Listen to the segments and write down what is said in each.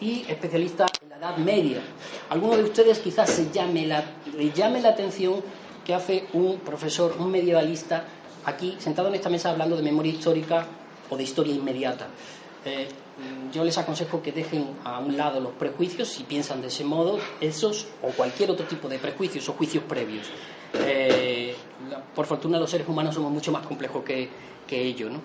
y especialista en la Edad Media. Alguno de ustedes quizás le llame la atención que hace un profesor, un medievalista, aquí sentado en esta mesa hablando de memoria histórica o de historia inmediata. Yo les aconsejo que dejen a un lado los prejuicios, si piensan de ese modo, esos o cualquier otro tipo de prejuicios o juicios previos. Por fortuna los seres humanos somos mucho más complejos que ello, ¿no?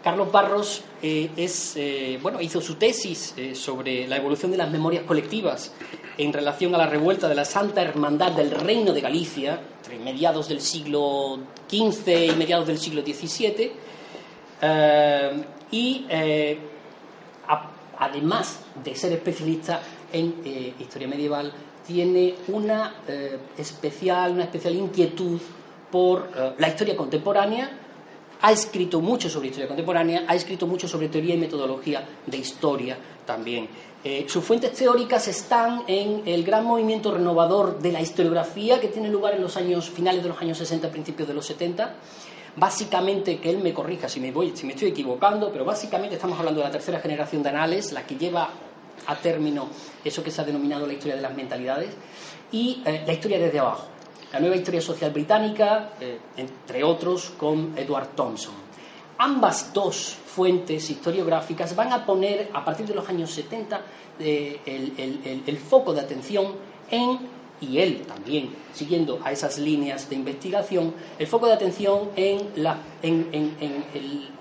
Carlos Barros hizo su tesis sobre la evolución de las memorias colectivas en relación a la revuelta de la Santa Hermandad del Reino de Galicia entre mediados del siglo XV y mediados del siglo XVII. Además de ser especialista en historia medieval, tiene una especial inquietud por la historia contemporánea. Ha escrito mucho sobre historia contemporánea, ha escrito mucho sobre teoría y metodología de historia también. Sus fuentes teóricas están en el gran movimiento renovador de la historiografía que tiene lugar en los años finales de los años 60, principios de los 70. Básicamente, que él me corrija si me estoy equivocando, pero básicamente estamos hablando de la tercera generación de Annales, la que lleva a término eso que se ha denominado la historia de las mentalidades, y la historia desde abajo, la nueva historia social británica, entre otros, con Edward Thompson. Ambas dos fuentes historiográficas van a poner, a partir de los años 70, el foco de atención y él también, siguiendo a esas líneas de investigación, el foco de atención en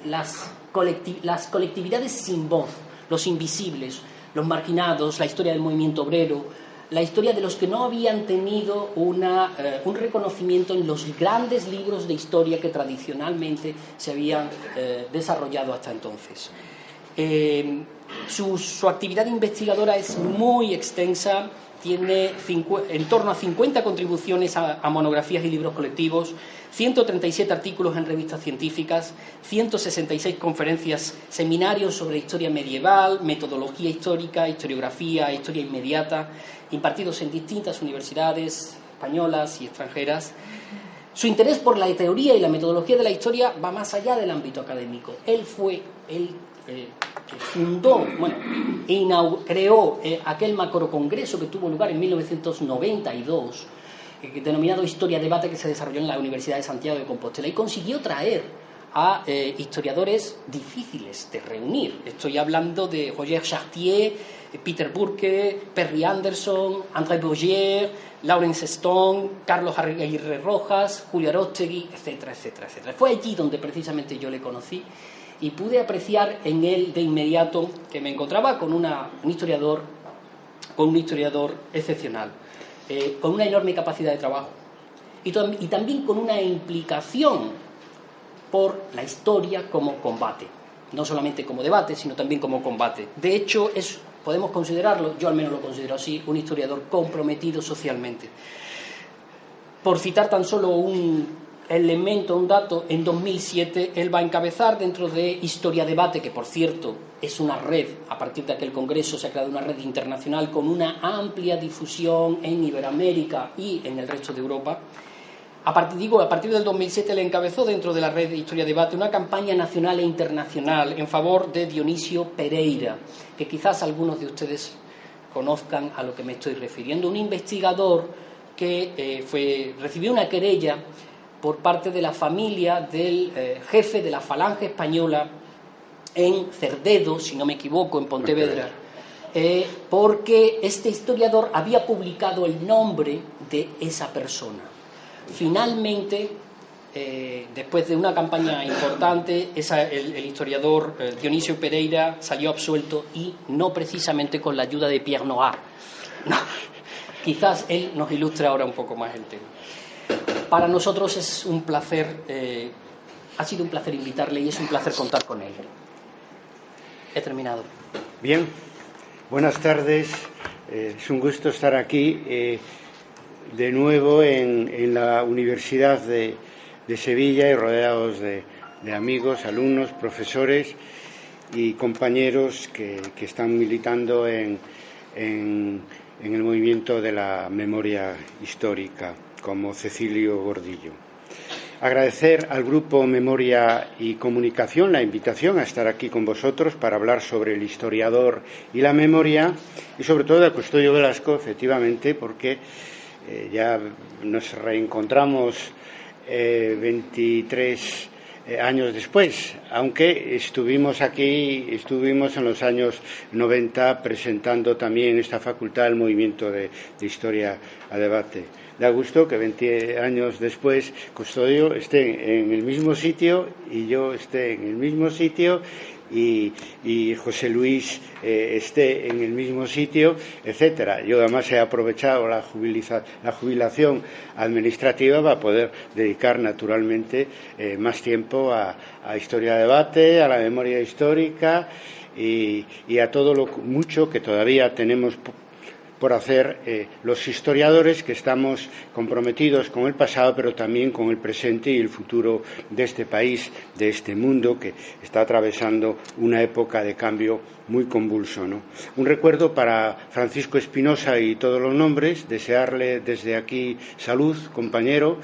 las colectividades sin voz, los invisibles, los marginados, la historia del movimiento obrero, la historia de los que no habían tenido un reconocimiento en los grandes libros de historia que tradicionalmente se habían desarrollado hasta entonces. Su actividad investigadora es muy extensa, tiene en torno a 50 contribuciones a monografías y libros colectivos, 137 artículos en revistas científicas, 166 conferencias, seminarios sobre historia medieval, metodología histórica, historiografía, historia inmediata, impartidos en distintas universidades españolas y extranjeras. Su interés por la teoría y la metodología de la historia va más allá del ámbito académico. Él creó aquel macrocongreso que tuvo lugar en 1992, denominado Historia Debate, que se desarrolló en la Universidad de Santiago de Compostela, y consiguió traer a historiadores difíciles de reunir. Estoy hablando de Roger Chartier, Peter Burke, Perry Anderson, André Bourgier, Lawrence Stone, Carlos Aguirre Rojas, Julio Aróstegui, etcétera, etcétera, etcétera. Fue allí donde precisamente yo le conocí y pude apreciar en él de inmediato que me encontraba con un historiador excepcional, con una enorme capacidad de trabajo y también con una implicación por la historia como combate, no solamente como debate, sino también como combate. De hecho, podemos considerarlo, yo al menos lo considero así, un historiador comprometido socialmente. Por citar tan solo un dato, en 2007 él va a encabezar dentro de Historia Debate, que por cierto es una red, a partir de aquel congreso se ha creado una red internacional con una amplia difusión en Iberoamérica y en el resto de Europa. A partir del 2007 le encabezó dentro de la red de Historia Debate una campaña nacional e internacional en favor de Dionisio Pereira, que quizás algunos de ustedes conozcan a lo que me estoy refiriendo, un investigador que recibió una querella por parte de la familia del jefe de la Falange Española en Cerdedo, si no me equivoco, en Pontevedra, porque este historiador había publicado el nombre de esa persona. Finalmente, después de una campaña importante, el historiador Dionisio Pereira salió absuelto, y no precisamente con la ayuda de Pierre Nora. No, quizás él nos ilustre ahora un poco más el tema. Para nosotros es un placer, ha sido un placer invitarle y es un placer contar con él. He terminado. Bien, buenas tardes. Es un gusto estar aquí de nuevo en la Universidad de Sevilla y rodeados de amigos, alumnos, profesores y compañeros que están militando en el movimiento de la memoria histórica, como Cecilio Gordillo. agradecer al Grupo Memoria y Comunicación la invitación a estar aquí con vosotros para hablar sobre el historiador y la memoria, y sobre todo a Custodio Velasco, efectivamente, porque ya nos reencontramos 23 años después, aunque estuvimos en los años 90 presentando también en esta facultad el movimiento de Historia a Debate. Da gusto que 20 años después Custodio esté en el mismo sitio y yo esté en el mismo sitio y José Luis esté en el mismo sitio, etcétera. Yo además he aprovechado la jubilación administrativa para poder dedicar naturalmente más tiempo a Historia de Debate, a la memoria histórica y a todo lo mucho que todavía tenemos por hacer los historiadores que estamos comprometidos con el pasado, pero también con el presente y el futuro de este país, de este mundo que está atravesando una época de cambio muy convulso, ¿no? Un recuerdo para Francisco Espinosa y todos los nombres, desearle desde aquí salud, compañero,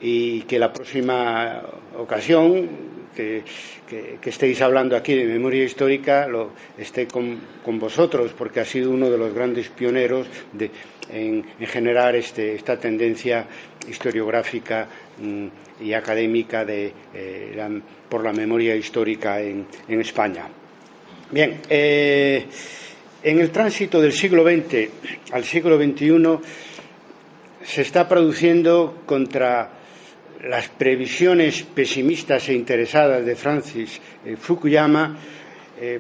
y que la próxima ocasión que estéis hablando aquí de memoria histórica esté con vosotros, porque ha sido uno de los grandes pioneros en generar esta tendencia historiográfica y académica por la memoria histórica en España. Bien, en el tránsito del siglo XX al siglo XXI se está produciendo, contra las previsiones pesimistas e interesadas de Francis Fukuyama,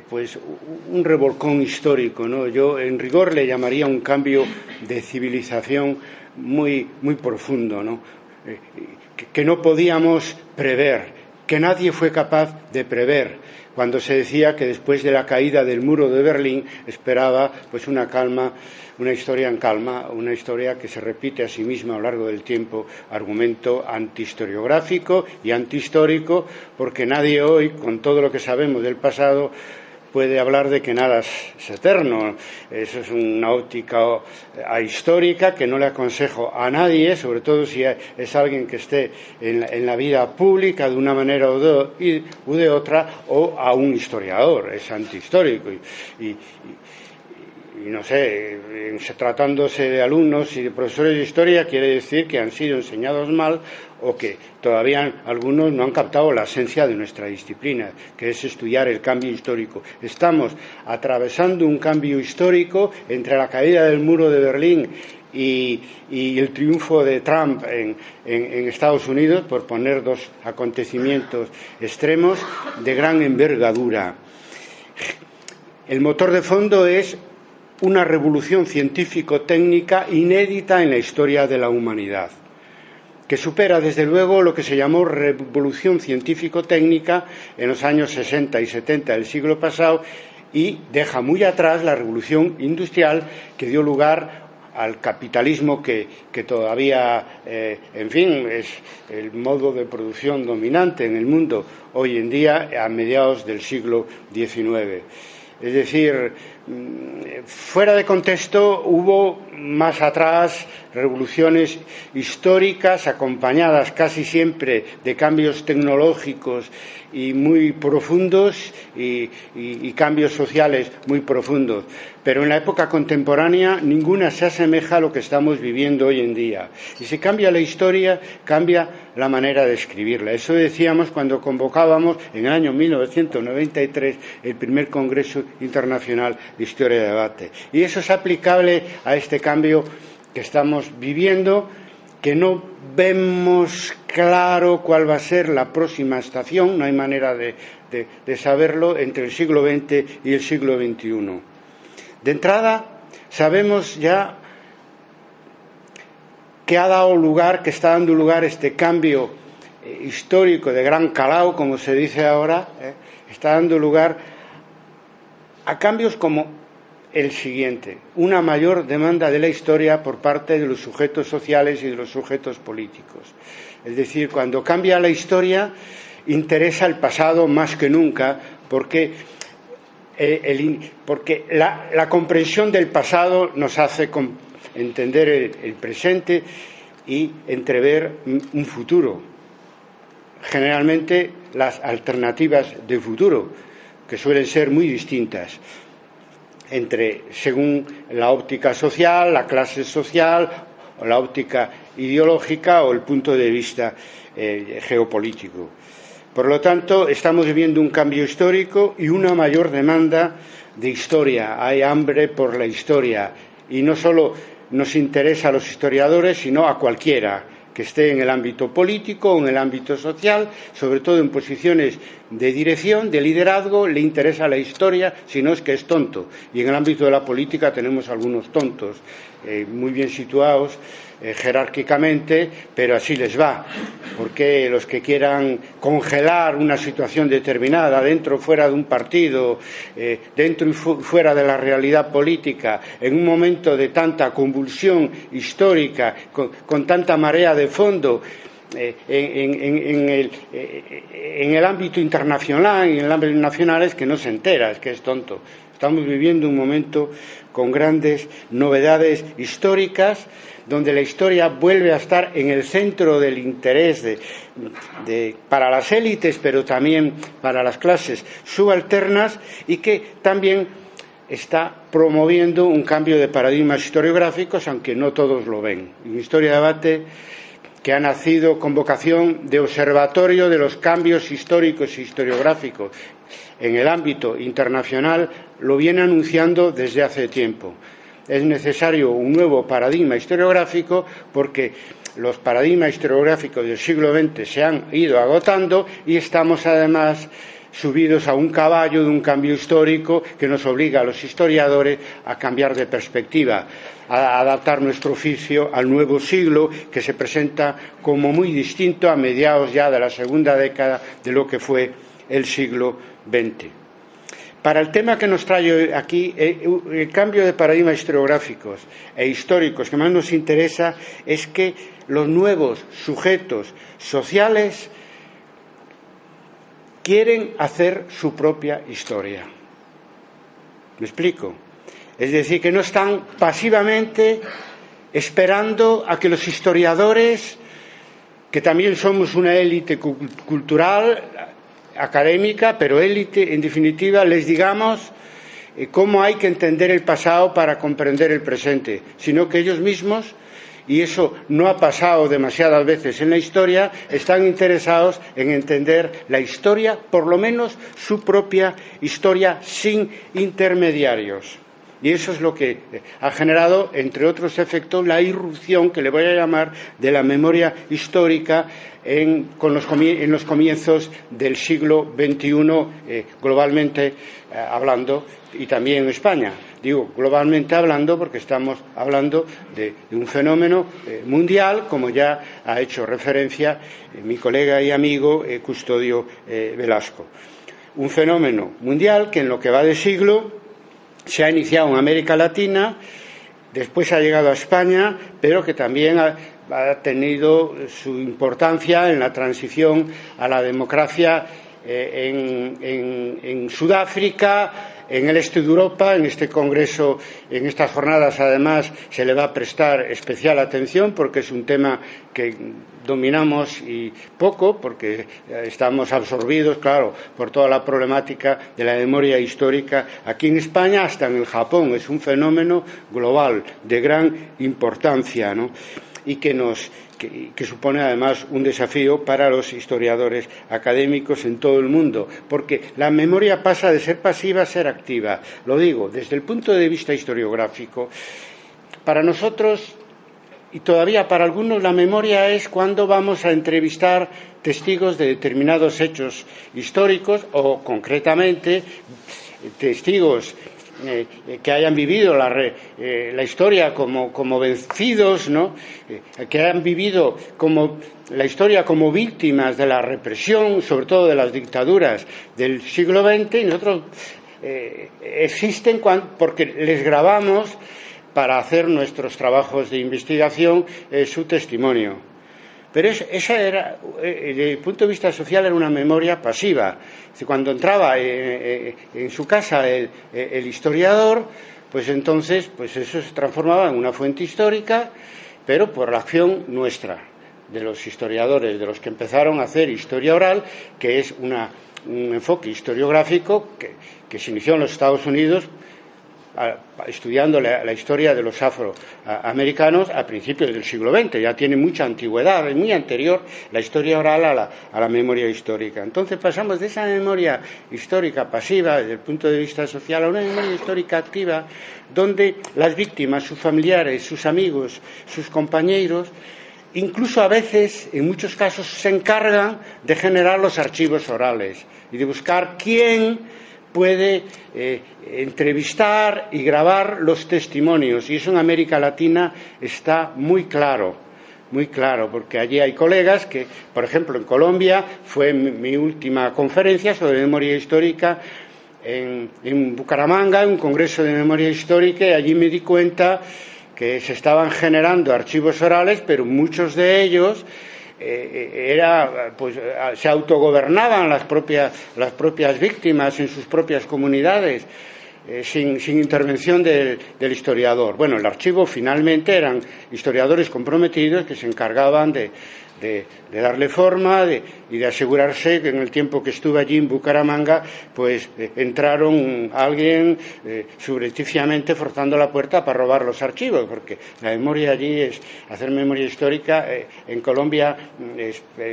pues un revolcón histórico, ¿no? Yo en rigor le llamaría un cambio de civilización muy profundo, ¿no? Que no podíamos prever, que nadie fue capaz de prever, cuando se decía que después de la caída del muro de Berlín esperaba pues una historia en calma, una historia que se repite a sí misma a lo largo del tiempo, argumento antihistoriográfico y antihistórico, porque nadie hoy, con todo lo que sabemos del pasado, puede hablar de que nada es eterno. Eso es una óptica ahistórica que no le aconsejo a nadie, sobre todo si es alguien que esté en la vida pública de una manera u de otra, o a un historiador. Es antihistórico y no sé, tratándose de alumnos y de profesores de historia, quiere decir que han sido enseñados mal o que todavía algunos no han captado la esencia de nuestra disciplina, que es estudiar el cambio histórico. Estamos atravesando un cambio histórico entre la caída del muro de Berlín y el triunfo de Trump en Estados Unidos, por poner dos acontecimientos extremos de gran envergadura. El motor de fondo es una revolución científico-técnica inédita en la historia de la humanidad, que supera desde luego lo que se llamó revolución científico-técnica en los años 60 y 70 del siglo pasado, y deja muy atrás la revolución industrial que dio lugar al capitalismo que todavía, en fin, es el modo de producción dominante en el mundo hoy en día, a mediados del siglo XIX. Es decir, fuera de contexto, hubo más atrás revoluciones históricas acompañadas casi siempre de cambios tecnológicos y muy profundos y cambios sociales muy profundos. Pero en la época contemporánea ninguna se asemeja a lo que estamos viviendo hoy en día. Y si cambia la historia, cambia la manera de escribirla. Eso decíamos cuando convocábamos en el año 1993 el primer Congreso Internacional de Historia de Debate. Y eso es aplicable a este cambio que estamos viviendo, que no vemos claro cuál va a ser la próxima estación, no hay manera de saberlo, entre el siglo XX y el siglo XXI. De entrada, sabemos ya que está dando lugar este cambio histórico de gran calado, como se dice ahora, está dando lugar a cambios como el siguiente: una mayor demanda de la historia por parte de los sujetos sociales y de los sujetos políticos. Es decir, cuando cambia la historia, interesa el pasado más que nunca, porque la comprensión del pasado nos hace entender el presente y entrever un futuro. generalmente las alternativas de futuro, que suelen ser muy distintas según la óptica social, la clase social, o la óptica ideológica o el punto de vista geopolítico. Por lo tanto, estamos viviendo un cambio histórico y una mayor demanda de historia. Hay hambre por la historia y no solo nos interesa a los historiadores, sino a cualquiera que esté en el ámbito político o en el ámbito social, sobre todo en posiciones de dirección, de liderazgo, le interesa la historia, si no es que es tonto. Y en el ámbito de la política tenemos algunos tontos muy bien situados jerárquicamente, pero así les va, porque los que quieran congelar una situación determinada dentro o fuera de un partido, dentro y fuera de la realidad política, en un momento de tanta convulsión histórica, con tanta marea de fondo, en el ámbito internacional y en el ámbito nacional, es que no se entera, es que es tonto. Estamos viviendo un momento con grandes novedades históricas, donde la historia vuelve a estar en el centro del interés para las élites, pero también para las clases subalternas, y que también está promoviendo un cambio de paradigmas historiográficos, aunque no todos lo ven. En Historia Debate, que ha nacido con vocación de observatorio de los cambios históricos e historiográficos en el ámbito internacional, lo viene anunciando desde hace tiempo. Es necesario un nuevo paradigma historiográfico porque los paradigmas historiográficos del siglo XX se han ido agotando y estamos además subidos a un caballo de un cambio histórico que nos obliga a los historiadores a cambiar de perspectiva, a adaptar nuestro oficio al nuevo siglo, que se presenta como muy distinto a mediados ya de la segunda década de lo que fue el siglo XX. Para el tema que nos trae aquí, el cambio de paradigmas historiográficos e históricos que más nos interesa es que los nuevos sujetos sociales quieren hacer su propia historia. ¿Me explico? Es decir, que no están pasivamente esperando a que los historiadores, que también somos una élite cultural, académica, pero élite, en definitiva, les digamos cómo hay que entender el pasado para comprender el presente, sino que ellos mismos, y eso no ha pasado demasiadas veces en la historia, están interesados en entender la historia, por lo menos su propia historia, sin intermediarios. Y eso es lo que ha generado, entre otros efectos, la irrupción, que le voy a llamar, de la memoria histórica en los comienzos del siglo XXI, globalmente hablando, y también en España. Digo globalmente hablando porque estamos hablando de un fenómeno mundial, como ya ha hecho referencia mi colega y amigo Custodio Velasco. Un fenómeno mundial que en lo que va de siglo se ha iniciado en América Latina, después ha llegado a España, pero que también ha tenido su importancia en la transición a la democracia en Sudáfrica, en el este de Europa. En este congreso, en estas jornadas, además, se le va a prestar especial atención porque es un tema que dominamos y poco, porque estamos absorbidos, claro, por toda la problemática de la memoria histórica aquí en España, hasta en el Japón. Es un fenómeno global de gran importancia, ¿no? Y que supone además un desafío para los historiadores académicos en todo el mundo, porque la memoria pasa de ser pasiva a ser activa. Lo digo desde el punto de vista historiográfico. Para nosotros, y todavía para algunos, la memoria es cuando vamos a entrevistar testigos de determinados hechos históricos, o concretamente testigos que hayan vivido la historia como vencidos, ¿no? Que hayan vivido la historia como víctimas de la represión, sobre todo de las dictaduras del siglo XX, y nosotros existen porque les grabamos para hacer nuestros trabajos de investigación su testimonio. Pero esa era, desde el punto de vista social, era una memoria pasiva. Cuando entraba en su casa el historiador, pues entonces eso se transformaba en una fuente histórica, pero por la acción nuestra. de los historiadores, de los que empezaron a hacer historia oral, que es un enfoque historiográfico que se inició en los Estados Unidos estudiando la historia de los afroamericanos a principios del siglo XX. Ya tiene mucha antigüedad, es muy anterior la historia oral a la memoria histórica. Entonces pasamos de esa memoria histórica pasiva desde el punto de vista social a una memoria histórica activa, donde las víctimas, sus familiares, sus amigos, sus compañeros, incluso a veces, en muchos casos, se encargan de generar los archivos orales y de buscar quién puede entrevistar y grabar los testimonios. Y eso en América Latina está muy claro, porque allí hay colegas que, por ejemplo, en Colombia fue mi última conferencia sobre memoria histórica en Bucaramanga, en un congreso de memoria histórica, y allí me di cuenta que se estaban generando archivos orales, pero muchos de ellos se autogobernaban las propias víctimas en sus propias comunidades, sin intervención del historiador. Bueno, el archivo finalmente eran historiadores comprometidos que se encargaban de darle forma y de asegurarse que en el tiempo que estuve allí en Bucaramanga, pues entraron alguien subrepticiamente forzando la puerta para robar los archivos, porque la memoria allí hacer memoria histórica en Colombia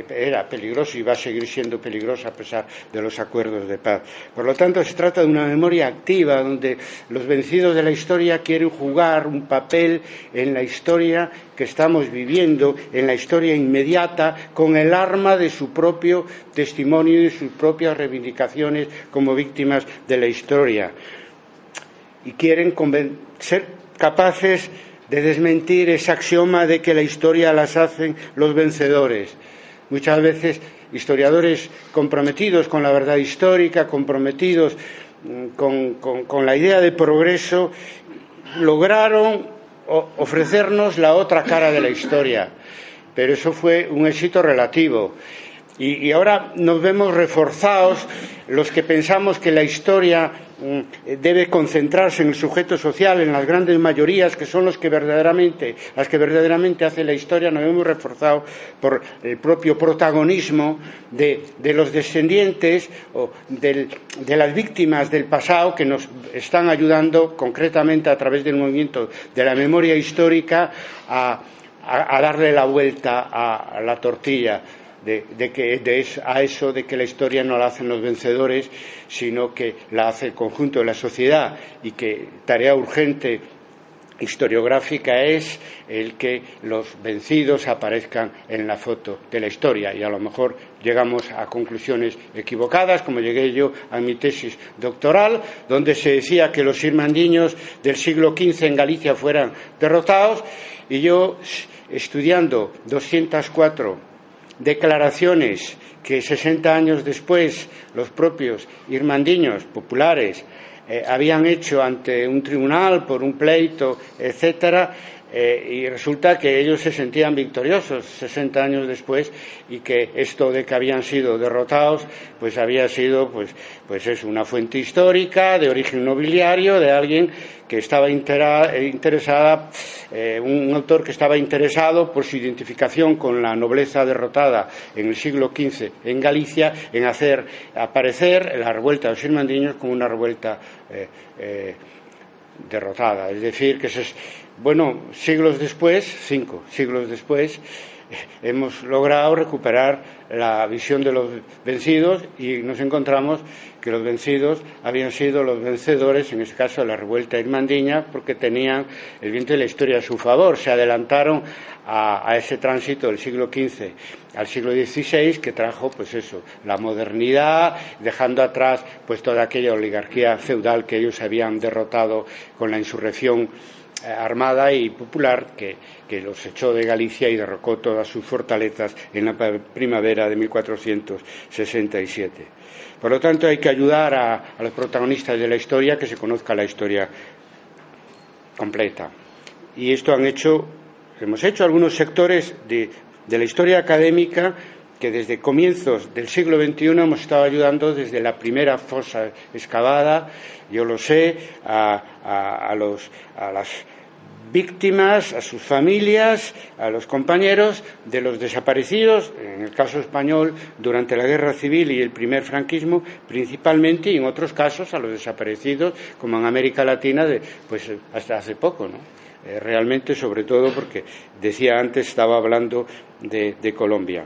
era peligroso y va a seguir siendo peligroso a pesar de los acuerdos de paz. Por lo tanto, se trata de una memoria activa donde los vencidos de la historia quieren jugar un papel en la historia que estamos viviendo, en la historia inmediata, con el arma de su propio testimonio y de sus propias reivindicaciones como víctimas de la historia. Y quieren ser capaces de desmentir ese axioma de que la historia las hacen los vencedores. Muchas veces historiadores comprometidos con la verdad histórica, comprometidos con la idea de progreso, lograron ofrecernos la otra cara de la historia, pero eso fue un éxito relativo. Y ahora nos vemos reforzados los que pensamos que la historia debe concentrarse en el sujeto social, en las grandes mayorías, que son las que verdaderamente hacen la historia. Nos vemos reforzados por el propio protagonismo de los descendientes o de las víctimas del pasado, que nos están ayudando concretamente a través del movimiento de la memoria histórica a darle la vuelta a la tortilla. A eso de que la historia no la hacen los vencedores, sino que la hace el conjunto de la sociedad, y que tarea urgente historiográfica es el que los vencidos aparezcan en la foto de la historia. Y a lo mejor llegamos a conclusiones equivocadas, como llegué yo a mi tesis doctoral, donde se decía que los irmandiños del siglo XV en Galicia fueran derrotados, y yo, estudiando 204 declaraciones que 60 años después los propios irmandiños populares habían hecho ante un tribunal por un pleito, etcétera, y resulta que ellos se sentían victoriosos 60 años después, y que esto de que habían sido derrotados pues había sido pues es una fuente histórica de origen nobiliario de alguien que estaba interesada, un autor que estaba interesado por su identificación con la nobleza derrotada en el siglo XV en Galicia, en hacer aparecer la revuelta de los irmandiños como una revuelta derrotada. Es decir, que siglos después, 5 siglos después, hemos logrado recuperar la visión de los vencidos, y nos encontramos que los vencidos habían sido los vencedores, en este caso de la revuelta irmandiña, porque tenían el viento de la historia a su favor. Se adelantaron a ese tránsito del siglo XV al siglo XVI, que trajo la modernidad, dejando atrás toda aquella oligarquía feudal que ellos habían derrotado con la insurrección armada y popular que los echó de Galicia y derrocó todas sus fortalezas en la primavera de 1467. Por lo tanto, hay que ayudar a los protagonistas de la historia a que se conozca la historia completa. Y esto hemos hecho algunos sectores de la historia académica que desde comienzos del siglo XXI hemos estado ayudando desde la primera fosa excavada, yo lo sé, a las víctimas, a sus familias, a los compañeros de los desaparecidos, en el caso español durante la Guerra Civil y el primer franquismo principalmente, y en otros casos a los desaparecidos, como en América Latina, pues hasta hace poco, ¿no? Realmente, sobre todo porque, decía antes, estaba hablando de Colombia.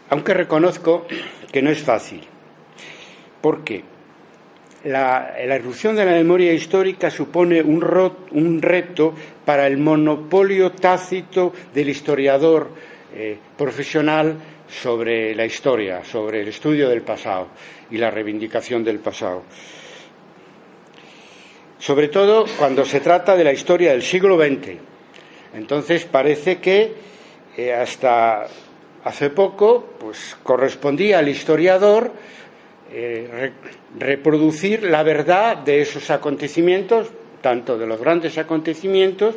Aunque reconozco que no es fácil, porque la irrupción de la memoria histórica supone un reto para el monopolio tácito del historiador profesional sobre la historia, sobre el estudio del pasado y la reivindicación del pasado. Sobre todo cuando se trata de la historia del siglo XX. Entonces parece que hasta hace poco pues correspondía al historiador reproducir la verdad de esos acontecimientos, tanto de los grandes acontecimientos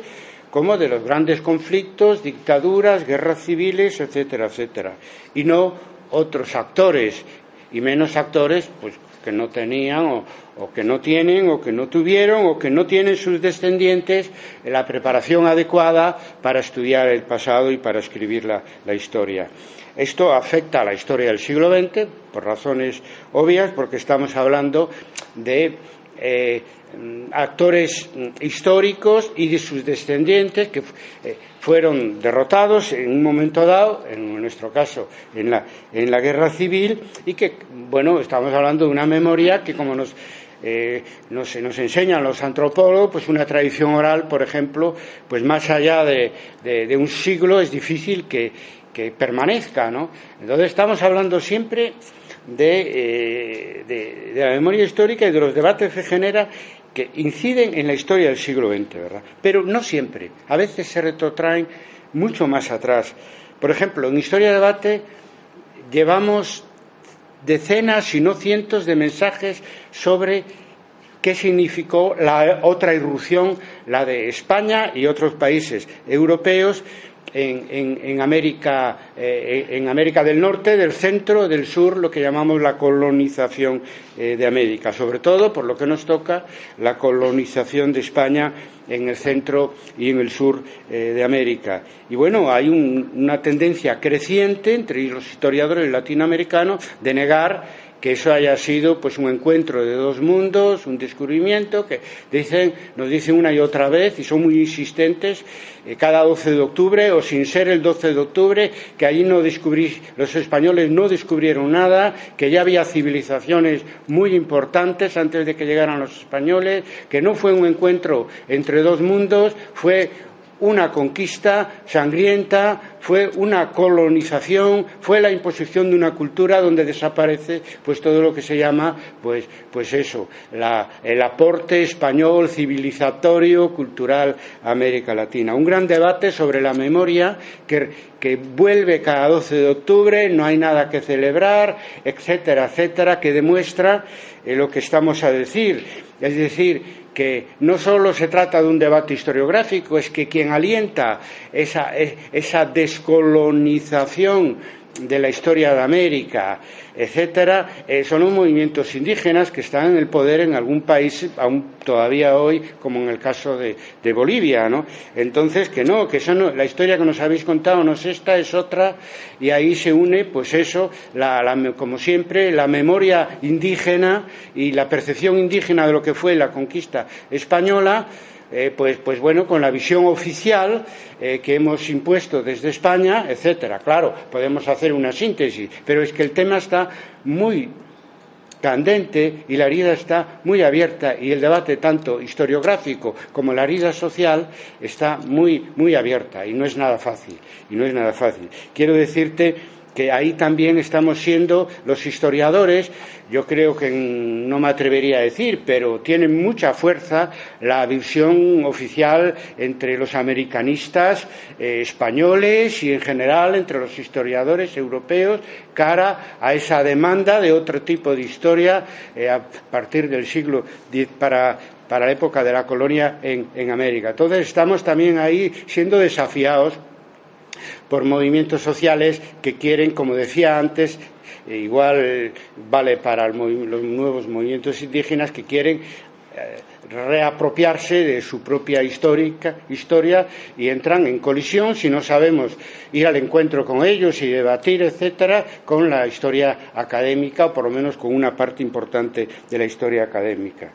como de los grandes conflictos, dictaduras, guerras civiles, etcétera, etcétera, y no otros actores, y menos actores pues que no tenían o que no tienen o que no tuvieron o que no tienen sus descendientes la preparación adecuada para estudiar el pasado y para escribir la historia. Esto afecta a la historia del siglo XX por razones obvias, porque estamos hablando de actores históricos y de sus descendientes que fueron derrotados en un momento dado, en nuestro caso en la Guerra Civil, y que, bueno, estamos hablando de una memoria que, como nos enseñan los antropólogos, pues una tradición oral, por ejemplo, pues más allá de un siglo es difícil que permanezca, ¿no? Entonces estamos hablando siempre de la memoria histórica y de los debates que genera, que inciden en la historia del siglo XX, ¿verdad? Pero no siempre. A veces se retrotraen mucho más atrás. Por ejemplo, en Historia de Debate llevamos decenas, si no cientos, de mensajes sobre qué significó la otra irrupción, la de España y otros países europeos, en América del Norte, del Centro, del Sur, lo que llamamos la colonización de América, sobre todo por lo que nos toca la colonización de España en el centro y en el sur de América. Y bueno, hay una tendencia creciente entre los historiadores latinoamericanos de negar que eso haya sido pues un encuentro de dos mundos, un descubrimiento que nos dicen una y otra vez, y son muy insistentes, cada 12 de octubre o sin ser el 12 de octubre, que allí los españoles no descubrieron nada, que ya había civilizaciones muy importantes antes de que llegaran los españoles, que no fue un encuentro entre dos mundos, fue una conquista sangrienta, fue una colonización, fue la imposición de una cultura donde desaparece pues todo lo que se llama pues eso, el aporte español civilizatorio, cultural a América Latina. Un gran debate sobre la memoria que vuelve cada 12 de octubre, no hay nada que celebrar, etcétera, etcétera, que demuestra lo que estamos a decir. Es decir, que no solo se trata de un debate historiográfico, es que quien alienta esa descolonización de la historia de América, etcétera, son los movimientos indígenas que están en el poder en algún país, aún todavía hoy, como en el caso de Bolivia, ¿no? Entonces, que eso no, la historia que nos habéis contado no es esta, es otra, y ahí se une, pues eso, como siempre, la memoria indígena y la percepción indígena de lo que fue la conquista española, pues bueno, con la visión oficial que hemos impuesto desde España, etcétera. Claro, podemos hacer una síntesis, pero es que el tema está muy candente y la herida está muy abierta, y el debate tanto historiográfico como la herida social está muy, muy abierta, y no es nada fácil, Quiero decirte que ahí también estamos siendo los historiadores, yo creo que no me atrevería a decir, pero tienen mucha fuerza la visión oficial entre los americanistas españoles y en general entre los historiadores europeos cara a esa demanda de otro tipo de historia a partir del siglo X para la época de la colonia en América. Entonces estamos también ahí siendo desafiados por movimientos sociales que quieren, como decía antes, igual vale para los nuevos movimientos indígenas, que quieren reapropiarse de su propia historia y entran en colisión, si no sabemos ir al encuentro con ellos y debatir, etcétera, con la historia académica, o por lo menos con una parte importante de la historia académica.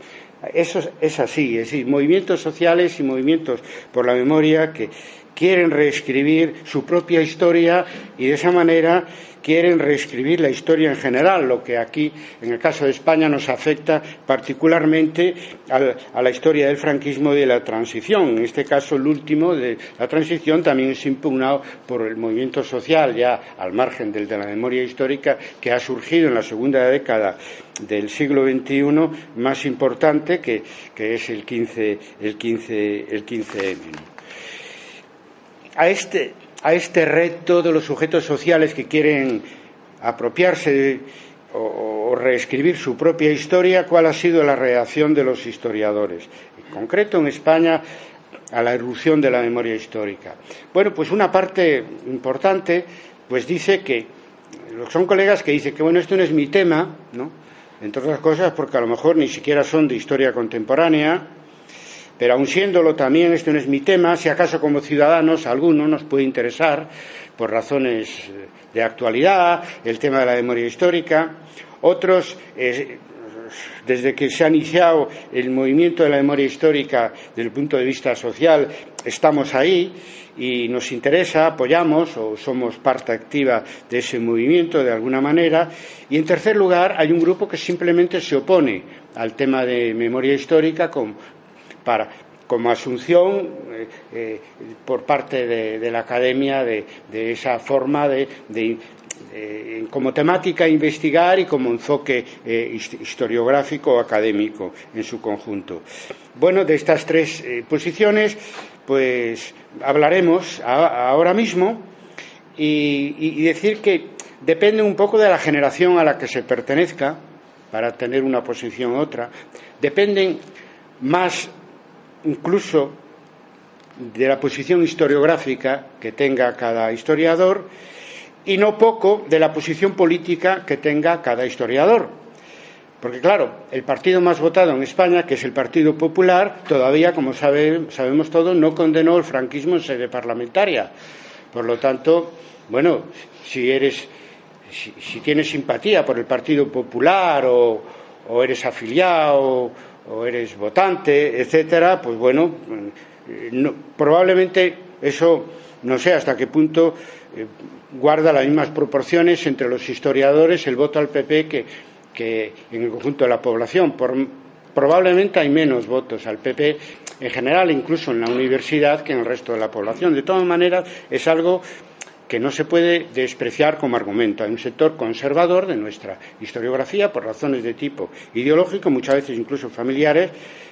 Eso es así, es decir, movimientos sociales y movimientos por la memoria que quieren reescribir su propia historia y de esa manera quieren reescribir la historia en general, lo que aquí, en el caso de España, nos afecta particularmente a la historia del franquismo y de la transición. En este caso, el último de la transición también es impugnado por el movimiento social, ya al margen del de la memoria histórica, que ha surgido en la segunda década del siglo XXI, más importante, que es el 15M. A este reto de los sujetos sociales que quieren apropiarse o reescribir su propia historia, ¿cuál ha sido la reacción de los historiadores? En concreto, en España, a la irrupción de la memoria histórica. Bueno, pues una parte importante, pues dice que, son colegas que dicen que, bueno, esto no es mi tema, ¿no? Entre otras cosas porque a lo mejor ni siquiera son de historia contemporánea, pero aun siéndolo también, este no es mi tema, si acaso como ciudadanos a alguno nos puede interesar por razones de actualidad, el tema de la memoria histórica. Otros, desde que se ha iniciado el movimiento de la memoria histórica desde el punto de vista social, estamos ahí y nos interesa, apoyamos o somos parte activa de ese movimiento de alguna manera. Y en tercer lugar, hay un grupo que simplemente se opone al tema de memoria histórica como asunción por parte de la academia de esa forma como temática a investigar y como enfoque historiográfico o académico en su conjunto. Bueno, de estas tres posiciones pues hablaremos ahora mismo y decir que depende un poco de la generación a la que se pertenezca para tener una posición u otra. Dependen más incluso de la posición historiográfica que tenga cada historiador y no poco de la posición política que tenga cada historiador. Porque, claro, el partido más votado en España, que es el Partido Popular, todavía, como sabemos todos, no condenó el franquismo en sede parlamentaria. Por lo tanto, bueno, si tienes simpatía por el Partido Popular o eres afiliado o eres votante, etcétera, pues bueno, probablemente eso no sé hasta qué punto guarda las mismas proporciones entre los historiadores el voto al PP que en el conjunto de la población. Probablemente hay menos votos al PP en general, incluso en la universidad, que en el resto de la población. De todas maneras, es algo que no se puede despreciar como argumento. Hay un sector conservador de nuestra historiografía, por razones de tipo ideológico, muchas veces incluso familiares,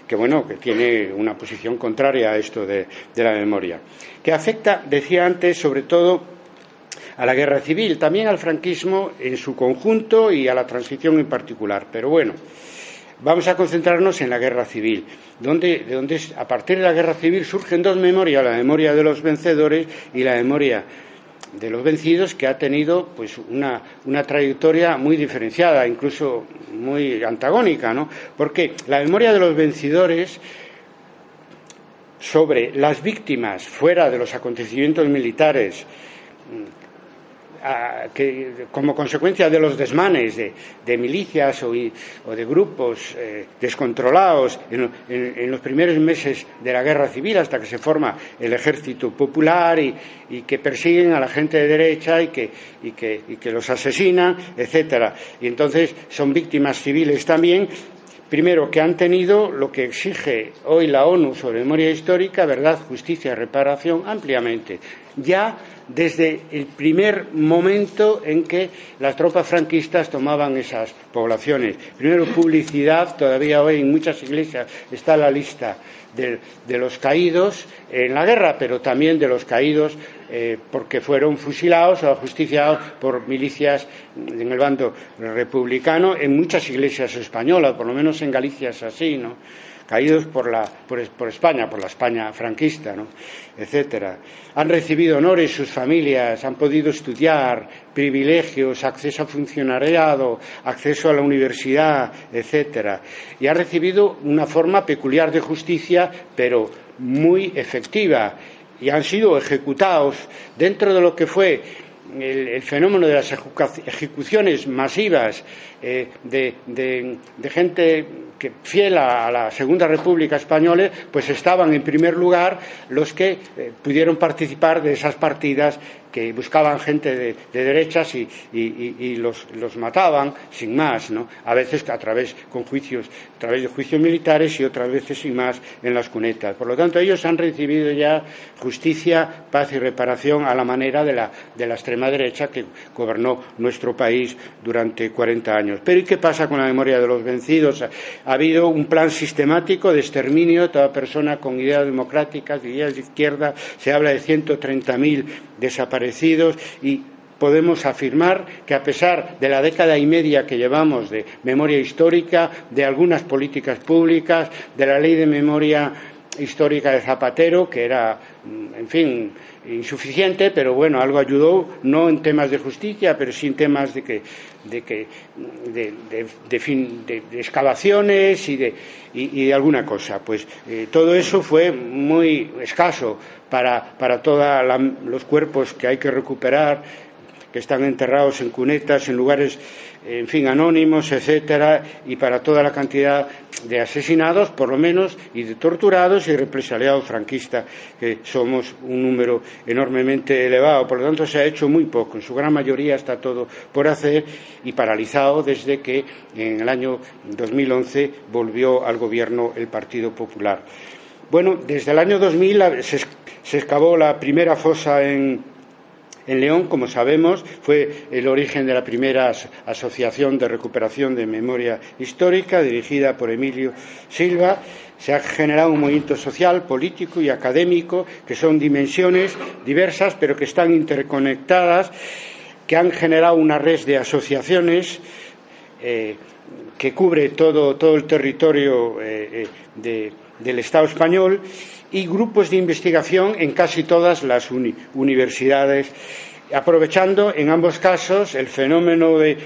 que tiene una posición contraria a esto de la memoria, que afecta, decía antes, sobre todo a la guerra civil, también al franquismo en su conjunto y a la transición en particular. Pero bueno, vamos a concentrarnos en la guerra civil, donde a partir de la guerra civil surgen dos memorias, la memoria de los vencedores y la memoria de los vencidos, que ha tenido pues una trayectoria muy diferenciada, incluso muy antagónica, ¿no? Porque la memoria de los vencedores sobre las víctimas fuera de los acontecimientos militares, que como consecuencia de los desmanes de milicias o de grupos descontrolados en los primeros meses de la guerra civil, hasta que se forma el ejército popular y que persiguen a la gente de derecha y que los asesinan, etcétera. Y entonces son víctimas civiles también. Primero, que han tenido lo que exige hoy la ONU sobre memoria histórica, verdad, justicia y reparación, ampliamente. Ya desde el primer momento en que las tropas franquistas tomaban esas poblaciones. Primero, publicidad. Todavía hoy en muchas iglesias está la lista de los caídos en la guerra, pero también de los caídos porque fueron fusilados o ajusticiados por milicias en el bando republicano en muchas iglesias españolas, por lo menos en Galicia es así, ¿no? Caídos por España, por la España franquista, ¿no? Etcétera. Han recibido honores sus familias, han podido estudiar, privilegios, acceso a funcionariado, acceso a la universidad, etcétera. Y han recibido una forma peculiar de justicia, pero muy efectiva, y han sido ejecutados dentro de lo que fue el fenómeno de las ejecuciones masivas de gente que fiel a la Segunda República Española, pues estaban en primer lugar los que pudieron participar de esas partidas que buscaban gente de derechas y los mataban sin más, ¿no? A veces a través de juicios militares y otras veces sin más en las cunetas. Por lo tanto, ellos han recibido ya justicia, paz y reparación a la manera de la extrema derecha que gobernó nuestro país durante 40 años. Pero ¿y qué pasa con la memoria de los vencidos? Ha habido un plan sistemático de exterminio de toda persona con ideas democráticas, ideas de izquierda. Se habla de 130.000 desaparecidos y podemos afirmar que a pesar de la década y media que llevamos de memoria histórica, de algunas políticas públicas, de la ley de memoria histórica de Zapatero, que era, en fin, insuficiente, pero bueno, algo ayudó, no en temas de justicia, pero sí en temas de excavaciones y de alguna cosa. Pues todo eso fue muy escaso para todos los cuerpos que hay que recuperar, que están enterrados en cunetas, en lugares, en fin, anónimos, etcétera, y para toda la cantidad de asesinados, por lo menos, y de torturados y represaliados franquistas, que somos un número enormemente elevado. Por lo tanto, se ha hecho muy poco. En su gran mayoría está todo por hacer y paralizado desde que en el año 2011 volvió al gobierno el Partido Popular. Bueno, desde el año 2000 se excavó la primera fosa en León, como sabemos, fue el origen de la primera asociación de recuperación de memoria histórica, dirigida por Emilio Silva. Se ha generado un movimiento social, político y académico, que son dimensiones diversas, pero que están interconectadas, que han generado una red de asociaciones que cubre todo el territorio del Estado español, y grupos de investigación en casi todas las universidades, aprovechando en ambos casos el fenómeno de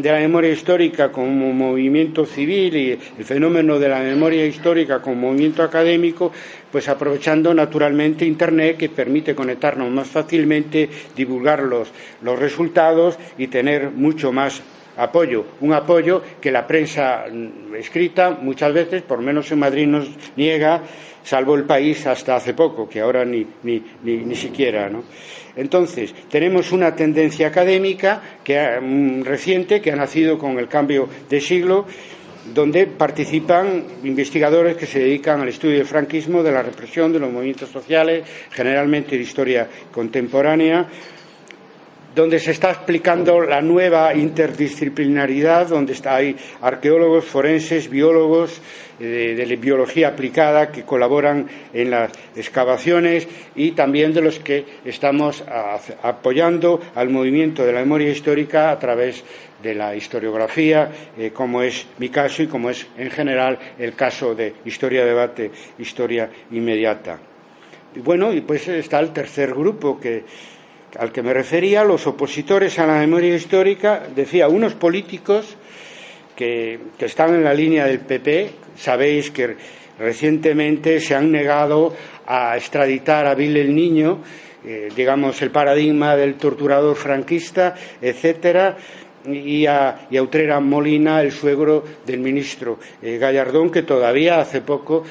la memoria histórica como movimiento civil y el fenómeno de la memoria histórica como movimiento académico, pues aprovechando naturalmente Internet, que permite conectarnos más fácilmente, divulgar los resultados y tener mucho más apoyo, un apoyo que la prensa escrita muchas veces, por lo menos en Madrid, nos niega, salvo El País hasta hace poco, que ahora ni siquiera, ¿no? Entonces, tenemos una tendencia académica reciente que ha nacido con el cambio de siglo, donde participan investigadores que se dedican al estudio del franquismo, de la represión, de los movimientos sociales, generalmente de historia contemporánea, donde se está explicando la nueva interdisciplinaridad, donde hay arqueólogos, forenses, biólogos de biología aplicada que colaboran en las excavaciones, y también de los que estamos apoyando al movimiento de la memoria histórica a través de la historiografía, como es mi caso y como es en general el caso de Historia Debate, Historia Inmediata. Y bueno, y pues está el tercer grupo al que me refería, los opositores a la memoria histórica, decía, unos políticos que están en la línea del PP. Sabéis que recientemente se han negado a extraditar a Vil el Niño, digamos el paradigma del torturador franquista, etcétera, y a Utrera Molina, el suegro del ministro Gallardón, que todavía hace poco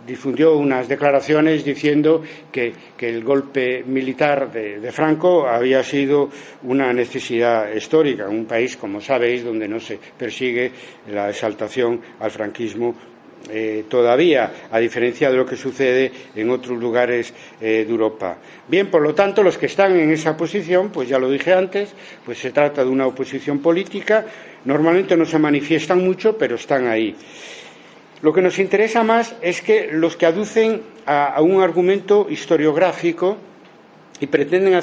difundió unas declaraciones diciendo que el golpe militar de Franco había sido una necesidad histórica, un país, como sabéis, donde no se persigue la exaltación al franquismo todavía, a diferencia de lo que sucede en otros lugares de Europa. Bien, por lo tanto, los que están en esa posición, pues ya lo dije antes, pues se trata de una oposición política, normalmente no se manifiestan mucho, pero están ahí. Lo que nos interesa más es que los que aducen a un argumento historiográfico y pretenden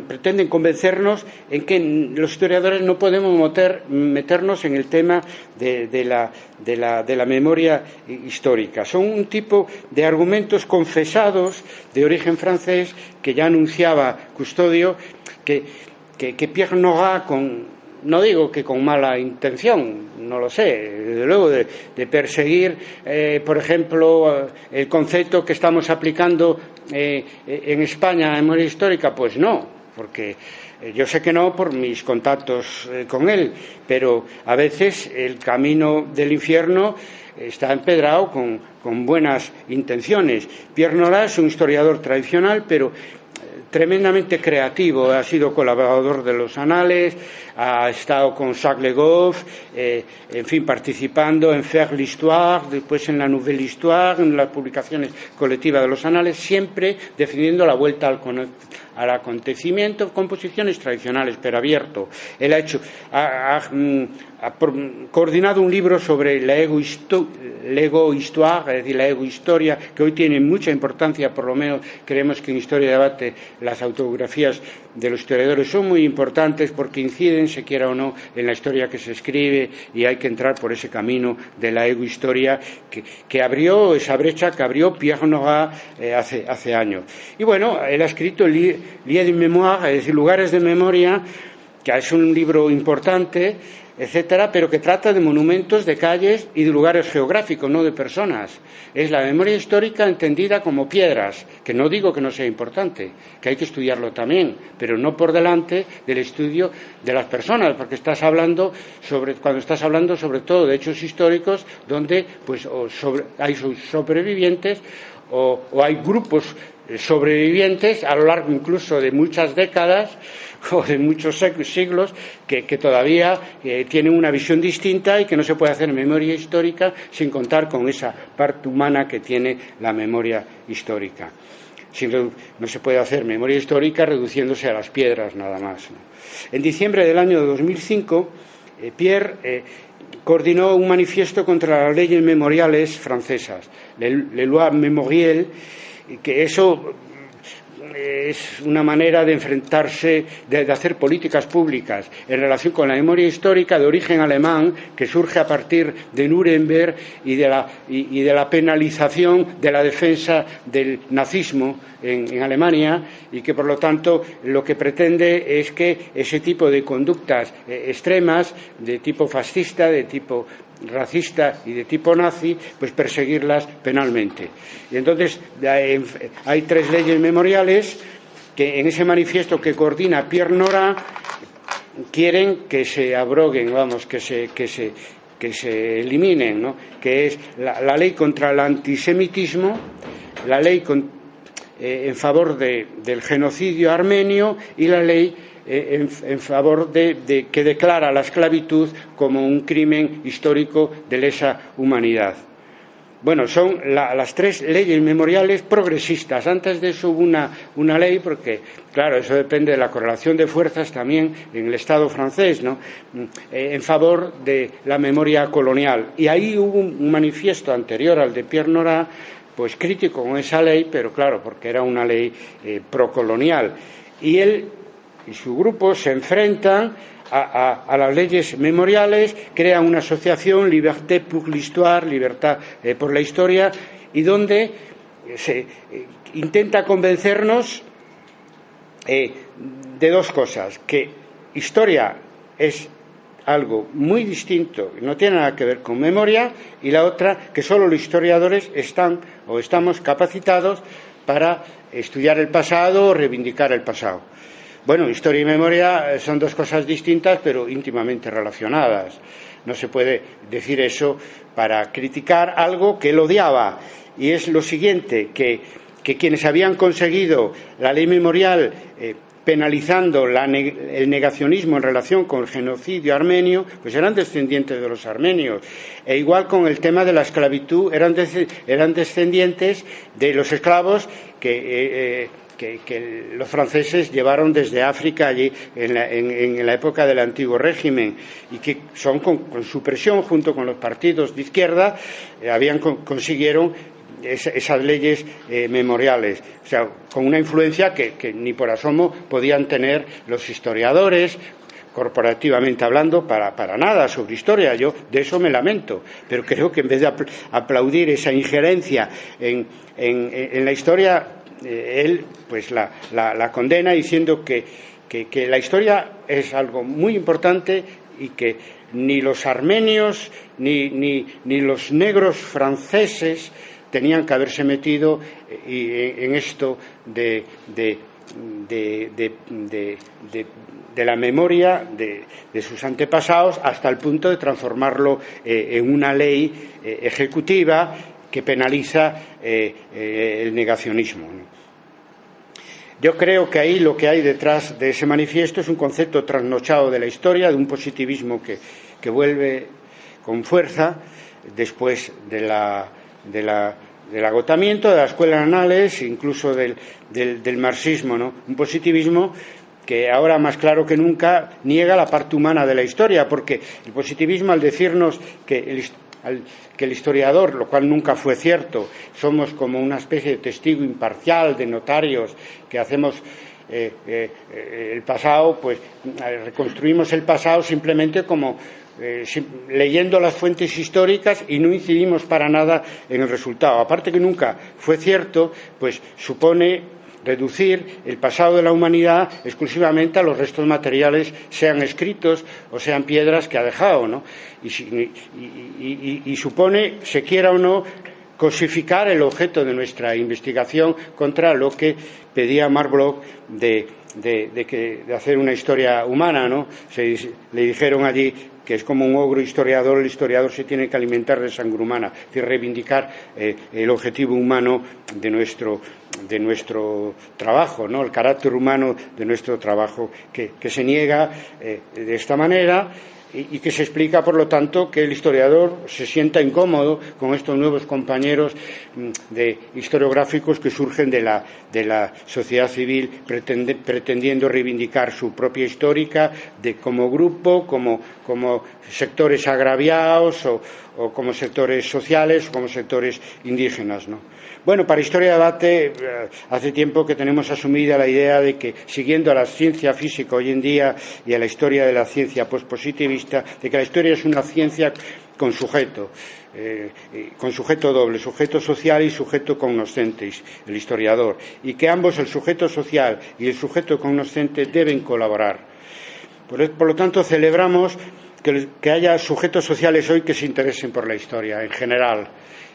pretenden convencernos en que los historiadores no podemos meternos en el tema de la memoria histórica. Son un tipo de argumentos confesados de origen francés que ya anunciaba Custodio, que Pierre Nora, no digo que con mala intención, no lo sé, desde luego de perseguir, por ejemplo, el concepto que estamos aplicando en España en memoria histórica, pues no, porque yo sé que no por mis contactos con él, pero a veces el camino del infierno está empedrado con buenas intenciones. Pierre Nora es un historiador tradicional, pero tremendamente creativo, ha sido colaborador de los Anales, ha estado con Jacques Le Goff, en fin, participando en Faire l'Histoire, después en la Nouvelle Histoire, en las publicaciones colectivas de los Anales, siempre defendiendo la vuelta al acontecimiento con posiciones tradicionales, pero abierto. Él ha coordinado un libro sobre la ego-histoire, es decir, la ego-historia, que hoy tiene mucha importancia, por lo menos creemos que en Historia y Debate las autobiografías de los historiadores son muy importantes porque inciden, se quiera o no, en la historia que se escribe, y hay que entrar por ese camino de la ego-historia que abrió esa brecha que abrió Pierre Nora hace años. Y bueno, él ha escrito Lieux de Mémoire, es decir, lugares de memoria, que es un libro importante, etcétera, pero que trata de monumentos, de calles y de lugares geográficos, no de personas. Es la memoria histórica entendida como piedras, que no digo que no sea importante, que hay que estudiarlo también, pero no por delante del estudio de las personas, porque cuando estás hablando sobre todo de hechos históricos donde pues hay sobrevivientes o hay grupos sobrevivientes a lo largo incluso de muchas décadas o de muchos siglos que todavía tienen una visión distinta y que no se puede hacer memoria histórica sin contar con esa parte humana que tiene la memoria histórica. No se puede hacer memoria histórica reduciéndose a las piedras nada más, ¿no? En diciembre del año 2005, Pierre coordinó un manifiesto contra las leyes memoriales francesas, les lois mémorielles, que eso es una manera de enfrentarse, de hacer políticas públicas en relación con la memoria histórica de origen alemán que surge a partir de Nuremberg y de la penalización de la defensa del nazismo en Alemania, y que por lo tanto lo que pretende es que ese tipo de conductas extremas de tipo fascista, de tipo racista y de tipo nazi, pues perseguirlas penalmente. Y entonces hay 3 leyes memoriales que en ese manifiesto que coordina Pierre Nora quieren que se abroguen, que se eliminen, ¿no? Que es la ley contra el antisemitismo, la ley en favor del genocidio armenio y la ley en favor de que declara la esclavitud como un crimen histórico de lesa humanidad. Bueno, son las 3 leyes memoriales progresistas. Antes de eso hubo una ley, porque, claro, eso depende de la correlación de fuerzas también en el Estado francés, ¿no? En favor de la memoria colonial. Y ahí hubo un manifiesto anterior al de Pierre Nora, pues crítico con esa ley, pero claro, porque era una ley procolonial. Y él y su grupo se enfrentan a las leyes memoriales, crean una asociación, Liberté pour l'Histoire, Libertad por la Historia, y donde se intenta convencernos de 2 cosas: que historia es algo muy distinto, no tiene nada que ver con memoria, y la otra, que solo los historiadores estamos capacitados para estudiar el pasado o reivindicar el pasado. Bueno, historia y memoria son 2 cosas distintas, pero íntimamente relacionadas. No se puede decir eso para criticar algo que él odiaba. Y es lo siguiente, que quienes habían conseguido la ley memorial penalizando el negacionismo en relación con el genocidio armenio, pues eran descendientes de los armenios. E igual con el tema de la esclavitud, eran descendientes de los esclavos que los franceses llevaron desde África allí en la época del antiguo régimen, y que son con su presión junto con los partidos de izquierda consiguieron esas leyes memoriales, o sea, con una influencia que ni por asomo podían tener los historiadores, corporativamente hablando, para nada sobre historia. Yo de eso me lamento, pero creo que en vez de aplaudir esa injerencia en la historia, él pues la condena diciendo que la historia es algo muy importante y que ni los armenios ni los negros franceses tenían que haberse metido en esto de la memoria de sus antepasados, hasta el punto de transformarlo en una ley ejecutiva que penaliza el negacionismo, ¿no? Yo creo que ahí lo que hay detrás de ese manifiesto es un concepto trasnochado de la historia, de un positivismo que vuelve con fuerza después del agotamiento de la escuela de Annales, incluso del marxismo, ¿no? Un positivismo que ahora más claro que nunca niega la parte humana de la historia, porque el positivismo, al decirnos que el historiador, lo cual nunca fue cierto, somos como una especie de testigo imparcial, de notarios, que hacemos el pasado, pues reconstruimos el pasado simplemente como leyendo las fuentes históricas, y no incidimos para nada en el resultado. Aparte que nunca fue cierto, pues supone reducir el pasado de la humanidad exclusivamente a los restos materiales, sean escritos o sean piedras que ha dejado, ¿no? Y supone, se quiera o no, cosificar el objeto de nuestra investigación, contra lo que pedía Marc Bloch de hacer una historia humana, ¿no? Le dijeron allí que es como un ogro historiador, el historiador se tiene que alimentar de sangre humana, es decir, reivindicar el objetivo humano de nuestro trabajo, ¿no? El carácter humano de nuestro trabajo, que se niega de esta manera, y que se explica, por lo tanto, que el historiador se sienta incómodo con estos nuevos compañeros historiográficos que surgen de la sociedad civil, pretendiendo reivindicar su propia histórica como grupo, como sectores agraviados o como sectores sociales o como sectores indígenas, ¿no? Bueno, para Historia Debate hace tiempo que tenemos asumida la idea de que, siguiendo a la ciencia física hoy en día y a la historia de la ciencia pospositivista, de que la historia es una ciencia con sujeto doble, sujeto social y sujeto cognoscente, el historiador, y que ambos, el sujeto social y el sujeto cognoscente, deben colaborar. Por lo tanto, celebramos que haya sujetos sociales hoy que se interesen por la historia en general,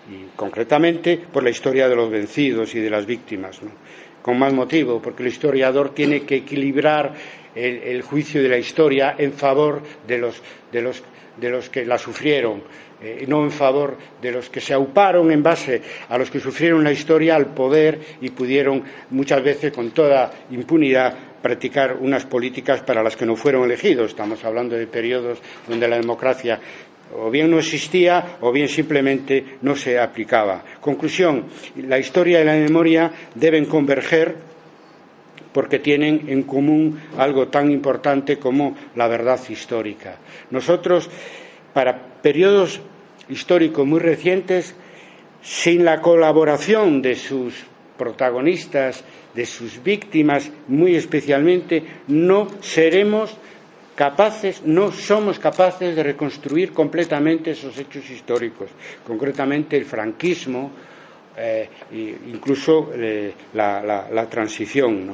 y concretamente por la historia de los vencidos y de las víctimas, ¿no? Con más motivo, porque el historiador tiene que equilibrar el juicio de la historia en favor de los que la sufrieron, no en favor de los que se auparon en base a los que sufrieron la historia al poder y pudieron muchas veces con toda impunidad practicar unas políticas para las que no fueron elegidos. Estamos hablando de periodos donde la democracia o bien no existía o bien simplemente no se aplicaba. Conclusión: la historia y la memoria deben converger porque tienen en común algo tan importante como la verdad histórica. Nosotros, para periodos históricos muy recientes, sin la colaboración de sus protagonistas, de sus víctimas muy especialmente, no somos capaces de reconstruir completamente esos hechos históricos, concretamente el franquismo, incluso la transición, ¿no?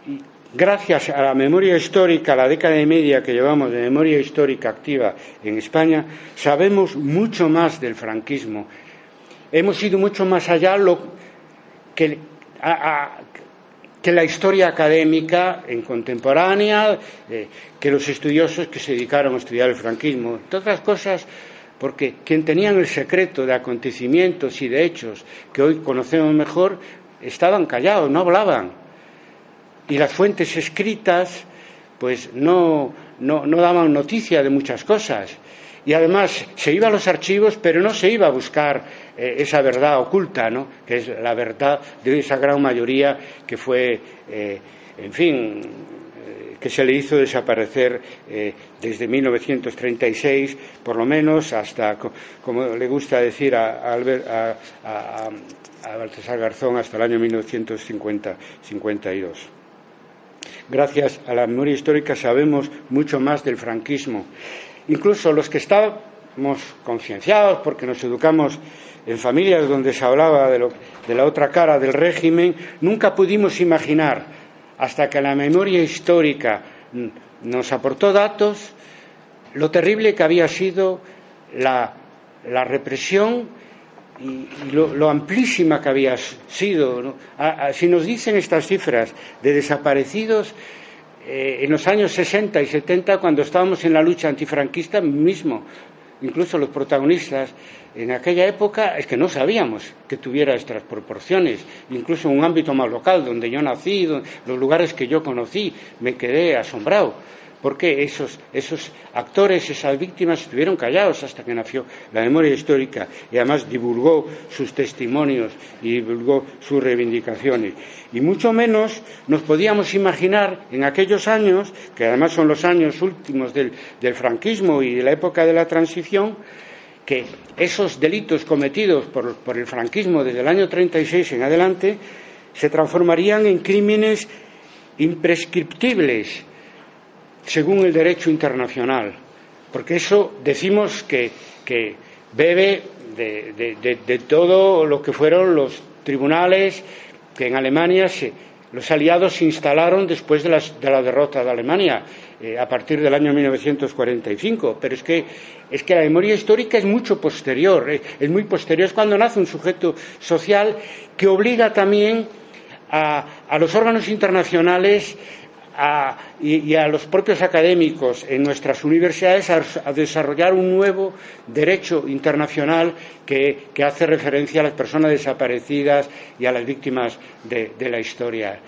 Y gracias a la memoria histórica, a la década y media que llevamos de memoria histórica activa en España, sabemos mucho más del franquismo. Hemos ido mucho más allá que la historia académica en contemporánea, que los estudiosos que se dedicaron a estudiar el franquismo. Entre otras cosas, porque quien tenían el secreto de acontecimientos y de hechos que hoy conocemos mejor, estaban callados, no hablaban. y las fuentes escritas pues no daban noticia de muchas cosas. Y además se iba a los archivos, pero no se iba a buscar esa verdad oculta, ¿no?, que es la verdad de esa gran mayoría que fue, que se le hizo desaparecer desde 1936, por lo menos, hasta, como le gusta decir a Baltasar Garzón, hasta el año 1952. Gracias a la memoria histórica sabemos mucho más del franquismo. Incluso los que estábamos concienciados, porque nos educamos en familias donde se hablaba de la otra cara del régimen, nunca pudimos imaginar, hasta que la memoria histórica nos aportó datos, lo terrible que había sido la represión y lo amplísima que había sido, ¿no? Si nos dicen estas cifras de desaparecidos en los años 60 y 70, cuando estábamos en la lucha antifranquista mismo, incluso los protagonistas en aquella época, es que no sabíamos que tuviera estas proporciones. Incluso en un ámbito más local, donde yo nací, los lugares que yo conocí, me quedé asombrado, porque esos actores, esas víctimas, estuvieron callados hasta que nació la memoria histórica, y además divulgó sus testimonios y divulgó sus reivindicaciones. Y mucho menos nos podíamos imaginar en aquellos años, que además son los años últimos del franquismo y de la época de la transición, que esos delitos cometidos por el franquismo desde el año 36 en adelante se transformarían en crímenes imprescriptibles según el derecho internacional, porque eso decimos que bebe de todo lo que fueron los tribunales que en Alemania los aliados se instalaron después de la derrota de Alemania a partir del año 1945. Pero es que la memoria histórica es mucho posterior, es muy posterior, es cuando nace un sujeto social que obliga también a los órganos internacionales y a los propios académicos en nuestras universidades a desarrollar un nuevo derecho internacional que hace referencia a las personas desaparecidas y a las víctimas de la historia.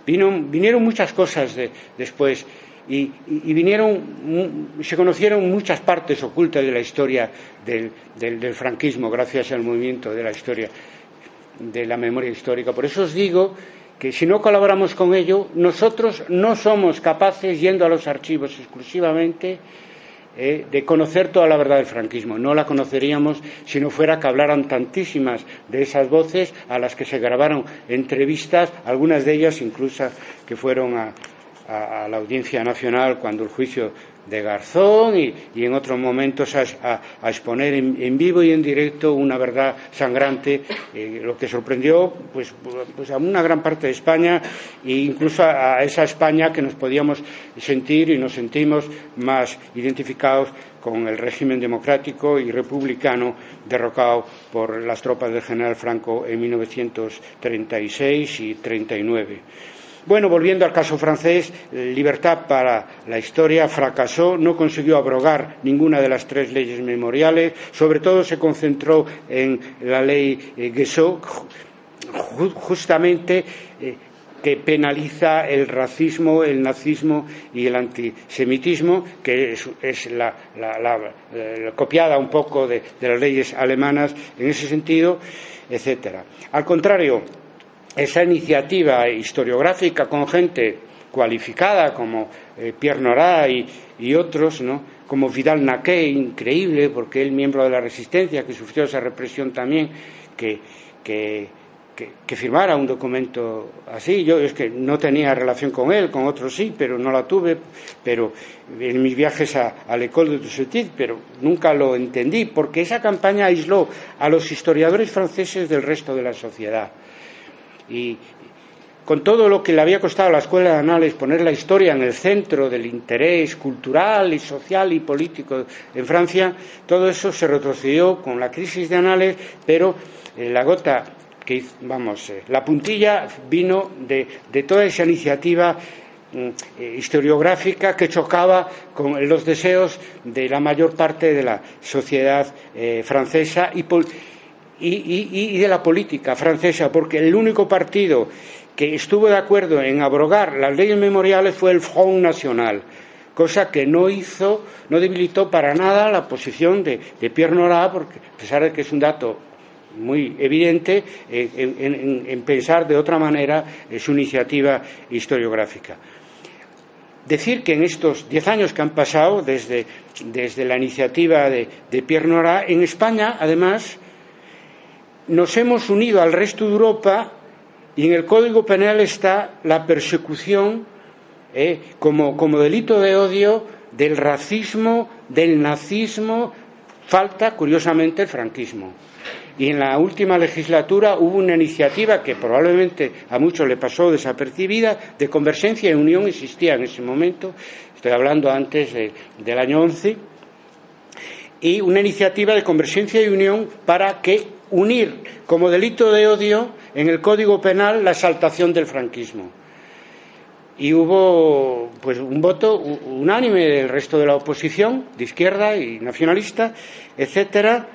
Vinieron muchas cosas después y se conocieron muchas partes ocultas de la historia del franquismo gracias al movimiento de la historia, de la memoria histórica. Por eso os digo que si no colaboramos con ello, nosotros no somos capaces, yendo a los archivos exclusivamente, de conocer toda la verdad del franquismo. No la conoceríamos si no fuera que hablaran tantísimas de esas voces a las que se grabaron entrevistas, algunas de ellas incluso que fueron a la Audiencia Nacional cuando el juicio de Garzón y en otros momentos a exponer en vivo y en directo una verdad sangrante, lo que sorprendió pues a una gran parte de España e incluso a esa España que nos podíamos sentir y nos sentimos más identificados con el régimen democrático y republicano derrocado por las tropas del general Franco en 1936 y 39. Bueno, volviendo al caso francés, Libertad para la Historia fracasó, no consiguió abrogar ninguna de las 3 leyes memoriales, sobre todo se concentró en la ley Guessot, justamente que penaliza el racismo, el nazismo y el antisemitismo, que es la copiada un poco de las leyes alemanas en ese sentido, etcétera. Al contrario, esa iniciativa historiográfica con gente cualificada como Pierre Nora y otros, ¿no?, como Vidal-Naquet, increíble, porque él, miembro de la Resistencia, que sufrió esa represión también, que firmara un documento así. Yo es que no tenía relación con él, con otros sí, pero no la tuve, pero en mis viajes a l'École de Toussaint, pero nunca lo entendí, porque esa campaña aisló a los historiadores franceses del resto de la sociedad. Y con todo lo que le había costado a la Escuela de Anales poner la historia en el centro del interés cultural y social y político en Francia, todo eso se retrocedió con la crisis de Anales, pero la gota la puntilla vino de toda esa iniciativa historiográfica que chocaba con los deseos de la mayor parte de la sociedad francesa y de la política francesa, porque el único partido que estuvo de acuerdo en abrogar las leyes memoriales fue el Front National, cosa que no debilitó para nada la posición de Pierre Nora, porque a pesar de que es un dato muy evidente en pensar de otra manera su iniciativa historiográfica. Decir que en estos 10 años que han pasado desde la iniciativa de Pierre Nora, en España, además, nos hemos unido al resto de Europa y en el Código Penal está la persecución como delito de odio del racismo, del nazismo, falta, curiosamente, el franquismo. Y en la última legislatura hubo una iniciativa que probablemente a muchos le pasó desapercibida, de Convergencia y Unión, existía en ese momento, estoy hablando antes del año 11, y una iniciativa de Convergencia y Unión para unir como delito de odio en el Código Penal la exaltación del franquismo. Y hubo pues un voto unánime del resto de la oposición, de izquierda y nacionalista, etcétera,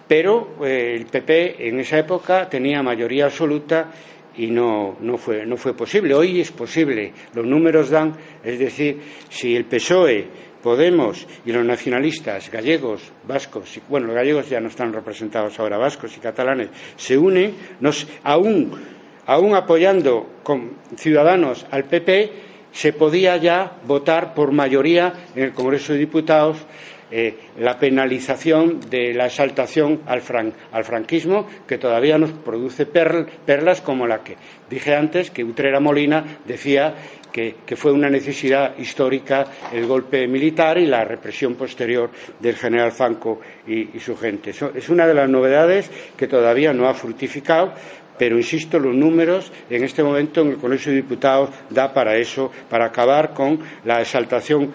pero el PP en esa época tenía mayoría absoluta y no fue posible. Hoy es posible, los números dan, es decir, si el PSOE, Podemos y los nacionalistas gallegos, vascos, bueno, los gallegos ya no están representados ahora, vascos y catalanes, se unen, aún apoyando con Ciudadanos al PP, se podía ya votar por mayoría en el Congreso de Diputados la penalización de la exaltación al franquismo, que todavía nos produce perlas como la que dije antes, que Utrera Molina decía que fue una necesidad histórica el golpe militar y la represión posterior del general Franco y su gente. Eso es una de las novedades que todavía no ha fructificado, pero insisto, los números en este momento en el Congreso de Diputados da para eso, para acabar con la exaltación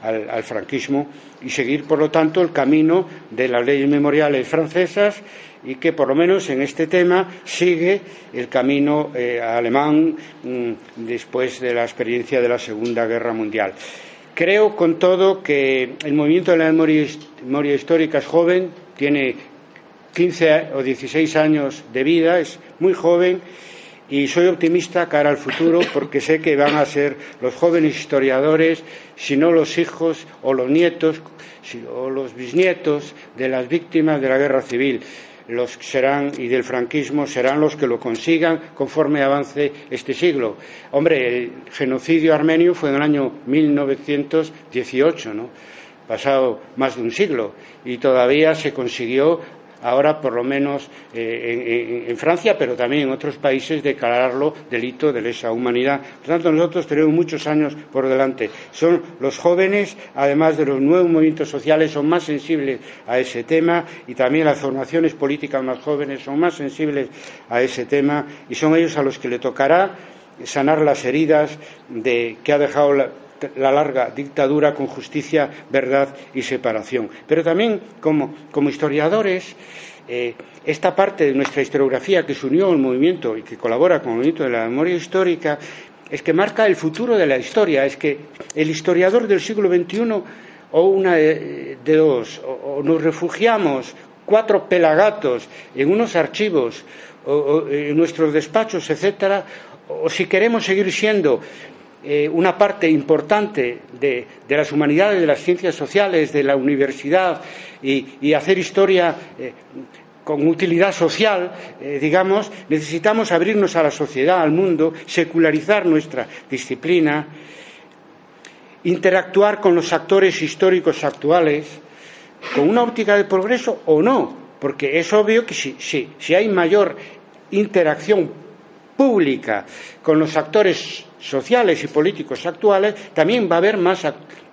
al franquismo y seguir, por lo tanto, el camino de las leyes memoriales francesas, y que, por lo menos en este tema, sigue el camino alemán después de la experiencia de la Segunda Guerra Mundial. Creo, con todo, que el movimiento de la memoria histórica es joven, tiene 15 o 16 años de vida, es muy joven, y soy optimista cara al futuro porque sé que van a ser los jóvenes historiadores, si no los hijos o los nietos o los bisnietos de las víctimas de la guerra civil. Los serán, y del franquismo, serán los que lo consigan conforme avance este siglo. Hombre, el genocidio armenio fue en el año 1918, ¿no? Pasado más de un siglo, y todavía se consiguió ahora, por lo menos en Francia, pero también en otros países, declararlo delito de lesa humanidad. Por tanto, nosotros tenemos muchos años por delante. Son los jóvenes, además de los nuevos movimientos sociales, son más sensibles a ese tema, y también las formaciones políticas más jóvenes son más sensibles a ese tema, y son ellos a los que le tocará sanar las heridas que ha dejado la larga dictadura con justicia, verdad y separación. Pero también, como historiadores, esta parte de nuestra historiografía que se unió al movimiento y que colabora con el movimiento de la memoria histórica es que marca el futuro de la historia. Es que el historiador del siglo XXI, o una de dos, o nos refugiamos 4 pelagatos en unos archivos o en nuestros despachos, etcétera, o si queremos seguir siendo una parte importante de las humanidades, de las ciencias sociales, de la universidad, y hacer historia con utilidad social, digamos, necesitamos abrirnos a la sociedad, al mundo, secularizar nuestra disciplina, interactuar con los actores históricos actuales, con una óptica de progreso o no, porque es obvio que si hay mayor interacción pública con los actores sociales y políticos actuales, también va a haber más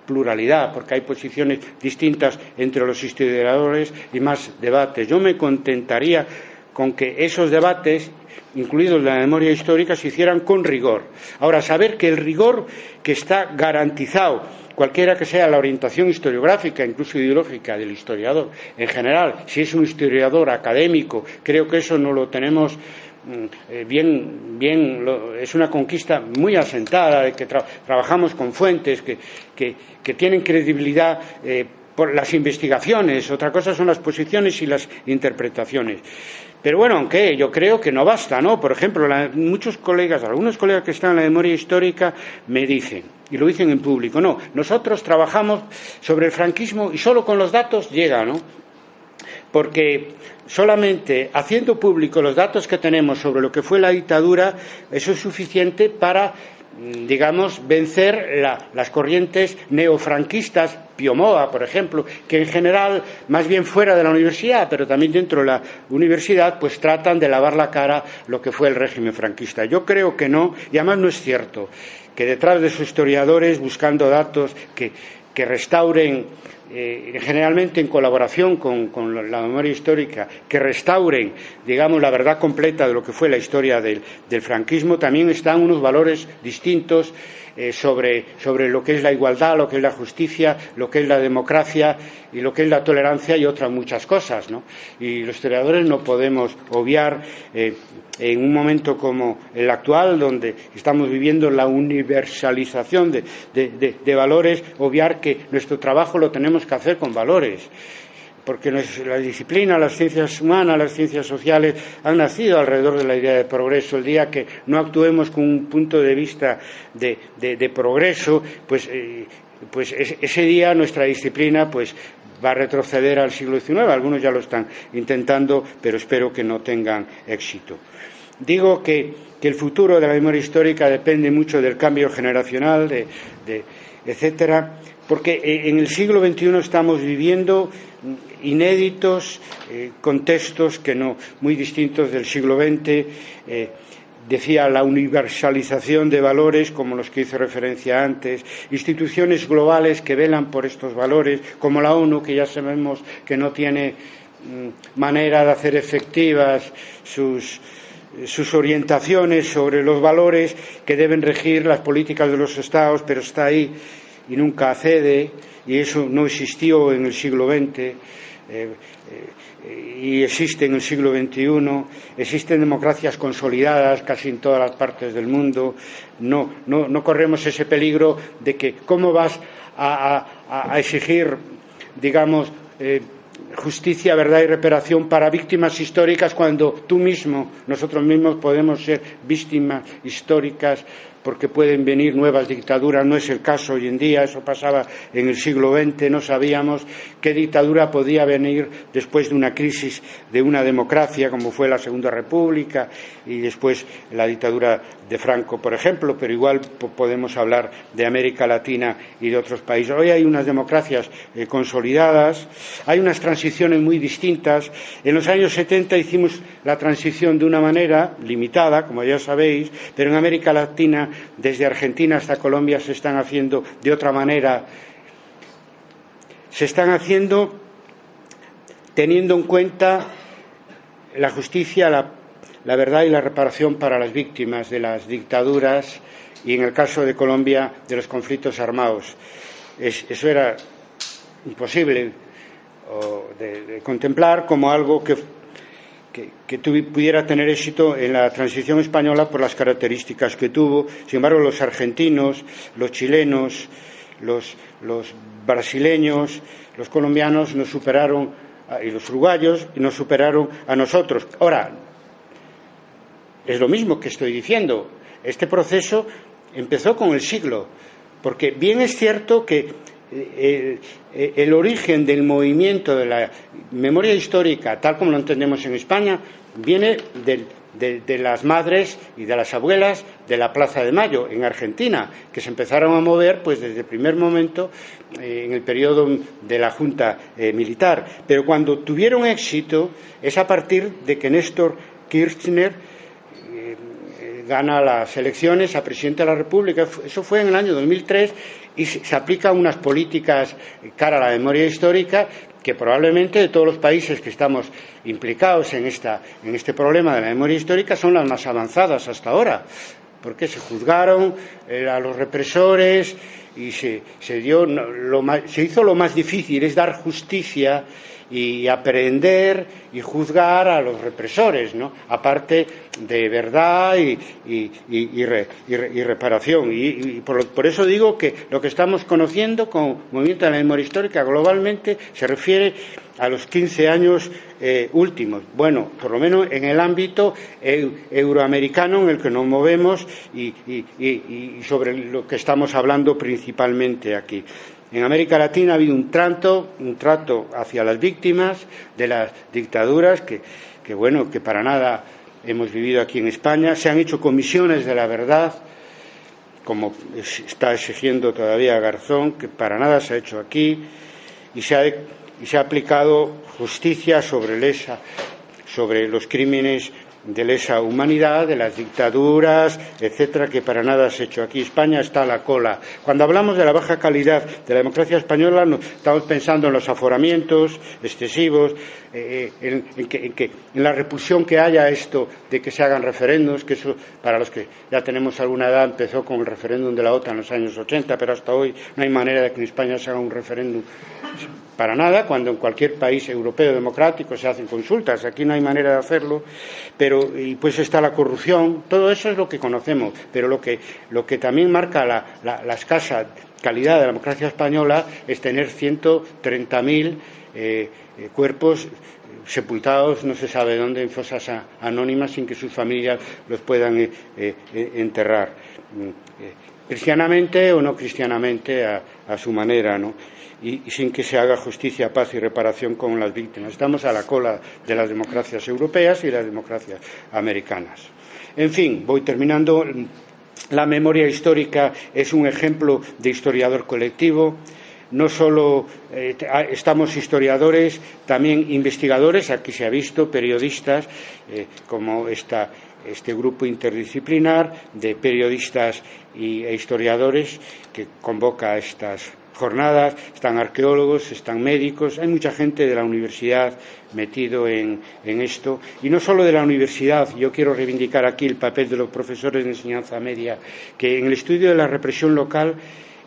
pluralidad, porque hay posiciones distintas entre los historiadores y más debates. Yo me contentaría con que esos debates, incluidos la memoria histórica, se hicieran con rigor. Ahora, saber que el rigor que está garantizado, cualquiera que sea la orientación historiográfica, incluso ideológica del historiador en general, si es un historiador académico, creo que eso no lo tenemos es una conquista muy asentada, de que trabajamos con fuentes que tienen credibilidad por las investigaciones, otra cosa son las posiciones y las interpretaciones. Pero bueno, aunque yo creo que no basta, ¿no? Por ejemplo, algunos colegas que están en la memoria histórica me dicen, y lo dicen en público, no, nosotros trabajamos sobre el franquismo y solo con los datos llega, ¿no? Porque solamente haciendo público los datos que tenemos sobre lo que fue la dictadura, eso es suficiente para, digamos, vencer las corrientes neofranquistas, Piomoa, por ejemplo, que en general, más bien fuera de la universidad, pero también dentro de la universidad, pues tratan de lavar la cara lo que fue el régimen franquista. Yo creo que no, y además no es cierto, que detrás de sus historiadores, buscando datos que restauren, generalmente en colaboración con la memoria histórica, que restauren, digamos, la verdad completa de lo que fue la historia del franquismo, también están unos valores distintos sobre lo que es la igualdad, lo que es la justicia, lo que es la democracia y lo que es la tolerancia y otras muchas cosas, ¿no? Y los historiadores no podemos obviar, en un momento como el actual, donde estamos viviendo la universalización de valores, obviar que nuestro trabajo lo tenemos que hacer con valores. Porque la disciplina, las ciencias humanas, las ciencias sociales han nacido alrededor de la idea de progreso. El día que no actuemos con un punto de vista de progreso, pues ese día nuestra disciplina pues va a retroceder al siglo XIX. Algunos ya lo están intentando, pero espero que no tengan éxito. Digo que el futuro de la memoria histórica depende mucho del cambio generacional, etcétera, porque en el siglo XXI estamos viviendo inéditos contextos que no muy distintos del siglo XX. Decía la universalización de valores, como los que hice referencia antes, instituciones globales que velan por estos valores, como la ONU, que ya sabemos que no tiene manera de hacer efectivas sus orientaciones sobre los valores que deben regir las políticas de los Estados, pero está ahí y nunca cede, y eso no existió en el siglo XX y existe en el siglo XXI. Existen democracias consolidadas casi en todas las partes del mundo. No corremos ese peligro de que cómo vas a exigir, digamos, justicia, verdad y reparación para víctimas históricas cuando nosotros mismos podemos ser víctimas históricas porque pueden venir nuevas dictaduras. No es el caso hoy en día, eso pasaba en el siglo XX, no sabíamos qué dictadura podía venir después de una crisis de una democracia como fue la Segunda República y después la dictadura de Franco, por ejemplo, pero igual podemos hablar de América Latina y de otros países. Hoy hay unas democracias consolidadas, hay unas transiciones muy distintas. En los años 70 hicimos la transición de una manera limitada, como ya sabéis, pero en América Latina, desde Argentina hasta Colombia, se están haciendo de otra manera. Se están haciendo teniendo en cuenta la justicia, la verdad y la reparación para las víctimas de las dictaduras y, en el caso de Colombia, de los conflictos armados. Eso era imposible de contemplar como algo que pudiera tener éxito en la transición española por las características que tuvo. Sin embargo, los argentinos, los chilenos, los brasileños, los colombianos nos superaron, y los uruguayos nos superaron a nosotros. Ahora, es lo mismo que estoy diciendo. Este proceso empezó con el siglo, porque bien es cierto que el origen del movimiento de la memoria histórica, tal como lo entendemos en España, viene de las madres y de las abuelas de la Plaza de Mayo en Argentina, que se empezaron a mover pues desde el primer momento en el periodo de la Junta militar. Pero cuando tuvieron éxito es a partir de que Néstor Kirchner gana las elecciones a presidente de la República. Eso fue en el año 2003 y se aplican unas políticas cara a la memoria histórica que probablemente de todos los países que estamos implicados en este problema de la memoria histórica son las más avanzadas hasta ahora, porque se juzgaron a los represores y se hizo lo más difícil, es dar justicia y aprehender y juzgar a los represores, ¿no? Aparte de verdad y reparación. Y por eso digo que lo que estamos conociendo con Movimiento de la Memoria Histórica globalmente se refiere a los 15 años últimos. Bueno, por lo menos en el ámbito euroamericano en el que nos movemos y sobre lo que estamos hablando principalmente aquí. En América Latina ha habido un trato hacia las víctimas de las dictaduras que para nada hemos vivido aquí en España. Se han hecho comisiones de la verdad, como está exigiendo todavía Garzón, que para nada se ha hecho aquí, y se ha aplicado justicia sobre los crímenes de lesa humanidad, de las dictaduras, etcétera, que para nada se ha hecho aquí. España está a la cola. Cuando hablamos de la baja calidad de la democracia española, no estamos pensando en los aforamientos excesivos, en la repulsión que haya esto de que se hagan referendos, que eso, para los que ya tenemos alguna edad, empezó con el referéndum de la OTAN en los años 80, pero hasta hoy no hay manera de que en España se haga un referéndum para nada, cuando en cualquier país europeo democrático se hacen consultas. Aquí no hay manera de hacerlo, y pues está la corrupción. Todo eso es lo que conocemos, pero lo que también marca la escasa calidad de la democracia española es tener 130.000 cuerpos sepultados no se sabe dónde, en fosas anónimas, sin que sus familias los puedan enterrar, cristianamente o no cristianamente, a su manera, ¿no? Y sin que se haga justicia, paz y reparación con las víctimas. Estamos a la cola de las democracias europeas y las democracias americanas. En fin, voy terminando. La memoria histórica es un ejemplo de historiador colectivo. No solo estamos historiadores, también investigadores, aquí se ha visto, periodistas, como este grupo interdisciplinar de periodistas e historiadores que convoca estas jornadas. Están arqueólogos, están médicos, hay mucha gente de la universidad metido en esto, y no solo de la universidad. Yo quiero reivindicar aquí el papel de los profesores de enseñanza media, que en el estudio de la represión local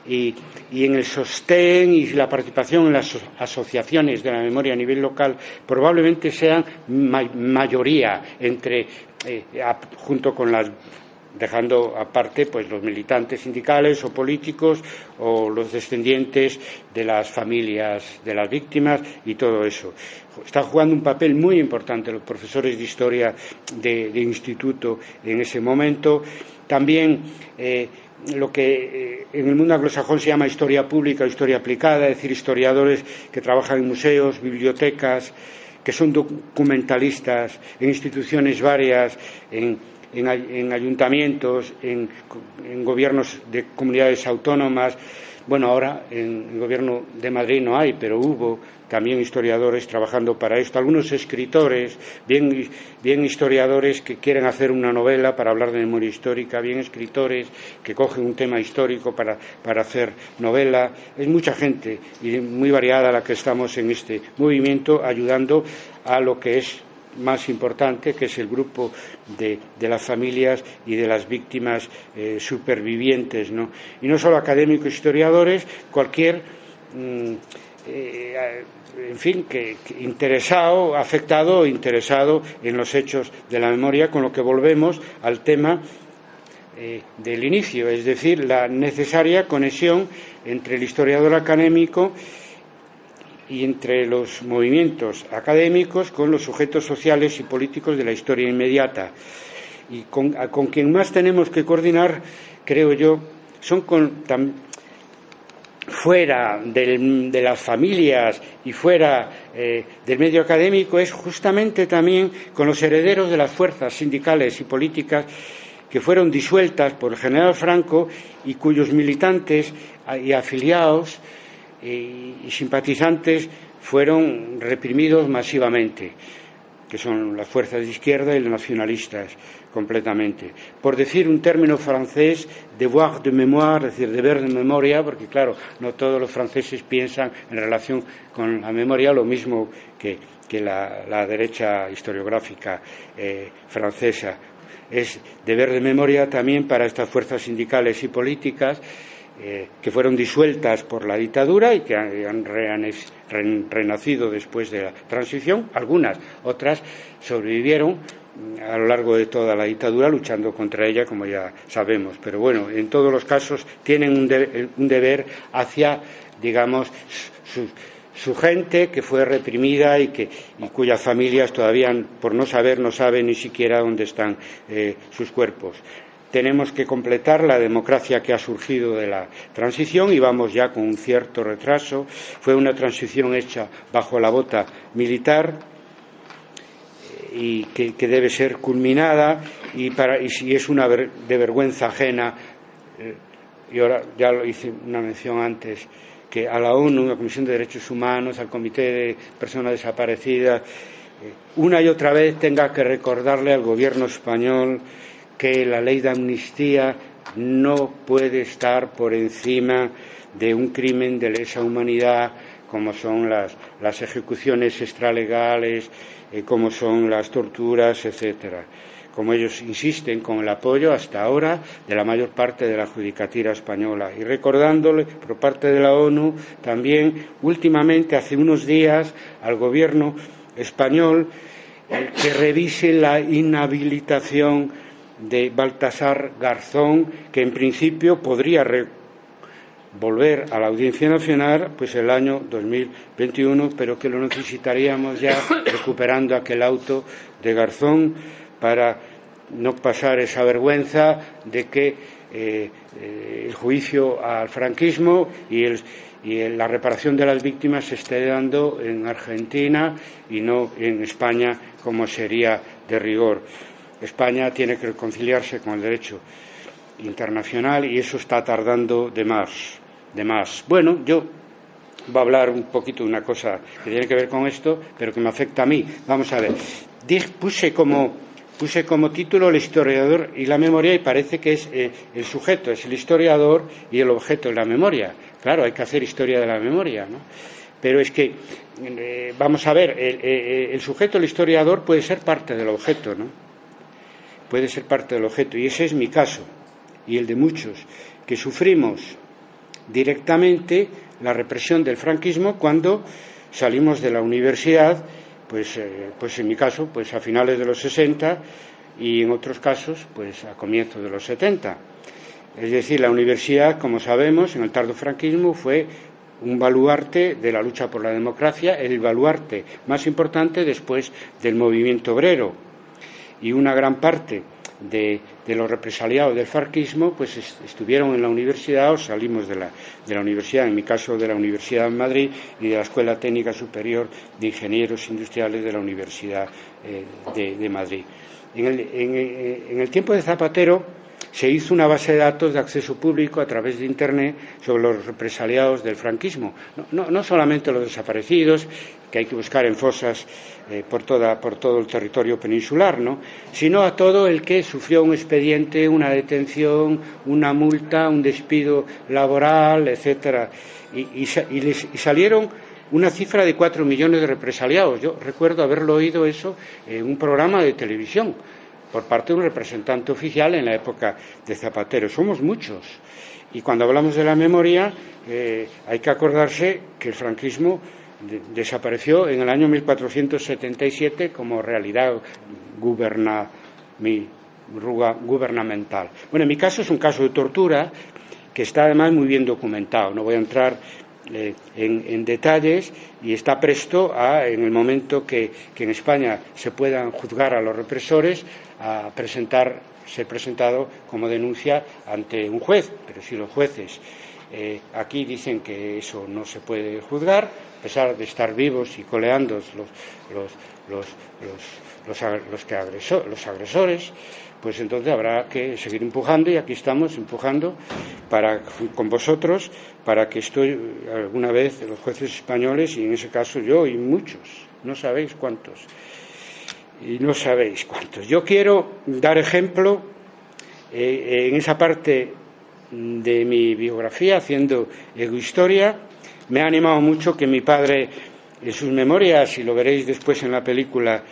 y en el sostén y la participación en las asociaciones de la memoria a nivel local probablemente sean mayoría junto con las, dejando aparte pues los militantes sindicales o políticos o los descendientes de las familias de las víctimas y todo eso. Están jugando un papel muy importante los profesores de historia de instituto en ese momento. También lo que en el mundo anglosajón se llama historia pública o historia aplicada, es decir, historiadores que trabajan en museos, bibliotecas, que son documentalistas en instituciones varias, en ayuntamientos, en gobiernos de comunidades autónomas. Bueno, ahora en el gobierno de Madrid no hay, pero hubo también historiadores trabajando para esto. Algunos escritores, bien historiadores que quieren hacer una novela para hablar de memoria histórica, bien escritores que cogen un tema histórico para hacer novela. Es mucha gente y muy variada la que estamos en este movimiento, ayudando a lo que es más importante, que es el grupo de las familias y de las víctimas supervivientes, ¿no? Y no solo académicos, historiadores, cualquier en fin, que afectado o interesado en los hechos de la memoria, con lo que volvemos al tema del inicio, es decir, la necesaria conexión entre el historiador académico y entre los movimientos académicos con los sujetos sociales y políticos de la historia inmediata. Y con quien más tenemos que coordinar, creo yo, son fuera de las familias y fuera del medio académico, es justamente también con los herederos de las fuerzas sindicales y políticas que fueron disueltas por el general Franco y cuyos militantes y afiliados y simpatizantes fueron reprimidos masivamente, que son las fuerzas de izquierda y los nacionalistas completamente. Por decir un término francés, devoir de mémoire, es decir, deber de memoria, porque claro, no todos los franceses piensan en relación con la memoria lo mismo que la derecha historiográfica francesa, es deber de memoria también para estas fuerzas sindicales y políticas que fueron disueltas por la dictadura y que han renacido después de la transición. Algunas, otras sobrevivieron a lo largo de toda la dictadura luchando contra ella, como ya sabemos. Pero bueno, en todos los casos tienen un deber hacia, digamos, su gente que fue reprimida y cuyas familias todavía, por no saber, no saben ni siquiera dónde están sus cuerpos. Tenemos que completar la democracia que ha surgido de la transición y vamos ya con un cierto retraso. Fue una transición hecha bajo la bota militar y que debe ser culminada y si es una de vergüenza ajena, y ahora ya lo hice una mención antes, que a la ONU, a la Comisión de Derechos Humanos, al Comité de Personas Desaparecidas, una y otra vez tenga que recordarle al gobierno español que la ley de amnistía no puede estar por encima de un crimen de lesa humanidad como son las ejecuciones extralegales, como son las torturas, etcétera. Como ellos insisten, con el apoyo hasta ahora de la mayor parte de la judicatura española. Y recordándole por parte de la ONU también últimamente, hace unos días, al gobierno español que revise la inhabilitación de Baltasar Garzón, que en principio podría volver a la Audiencia Nacional pues el año 2021, pero que lo necesitaríamos ya recuperando aquel auto de Garzón para no pasar esa vergüenza de que el juicio al franquismo y la reparación de las víctimas se esté dando en Argentina y no en España, como sería de rigor. España tiene que reconciliarse con el derecho internacional y eso está tardando de más. Bueno, yo voy a hablar un poquito de una cosa que tiene que ver con esto, pero que me afecta a mí. Vamos a ver. Puse como título el historiador y la memoria y parece que es el sujeto, es el historiador y el objeto es la memoria. Claro, hay que hacer historia de la memoria, ¿no? Pero es que, vamos a ver, el sujeto, el historiador, puede ser parte del objeto, ¿no? Puede ser parte del objeto, y ese es mi caso, y el de muchos, que sufrimos directamente la represión del franquismo cuando salimos de la universidad, pues en mi caso, pues a finales de los 60 y en otros casos, pues a comienzos de los 70. Es decir, la universidad, como sabemos, en el tardo franquismo fue un baluarte de la lucha por la democracia, el baluarte más importante después del movimiento obrero. Y una gran parte de los represaliados del franquismo pues estuvieron en la universidad o salimos de la universidad, en mi caso de la Universidad de Madrid y de la Escuela Técnica Superior de Ingenieros Industriales de la Universidad de Madrid. En el tiempo de Zapatero se hizo una base de datos de acceso público a través de Internet sobre los represaliados del franquismo. No solamente los desaparecidos, que hay que buscar en fosas por todo el territorio peninsular, ¿no? Sino a todo el que sufrió un expediente, una detención, una multa, un despido laboral, etcétera. Y salieron una cifra de 4 millones de represaliados. Yo recuerdo haberlo oído eso en un programa de televisión por parte de un representante oficial en la época de Zapatero. Somos muchos. Y cuando hablamos de la memoria, hay que acordarse que el franquismo desapareció en el año 1477 como realidad gubernamental. Bueno, en mi caso es un caso de tortura que está además muy bien documentado. No voy a entrar en detalles y está presto en el momento que en España se puedan juzgar a los represores a ser presentado como denuncia ante un juez. Pero si los jueces aquí dicen que eso no se puede juzgar, a pesar de estar vivos y coleando los agresores, pues entonces habrá que seguir empujando y aquí estamos empujando con vosotros para que alguna vez los jueces españoles, y en ese caso yo y muchos, no sabéis cuántos. Yo quiero dar ejemplo en esa parte de mi biografía, haciendo egohistoria. Me ha animado mucho que mi padre en sus memorias, y lo veréis después en la película,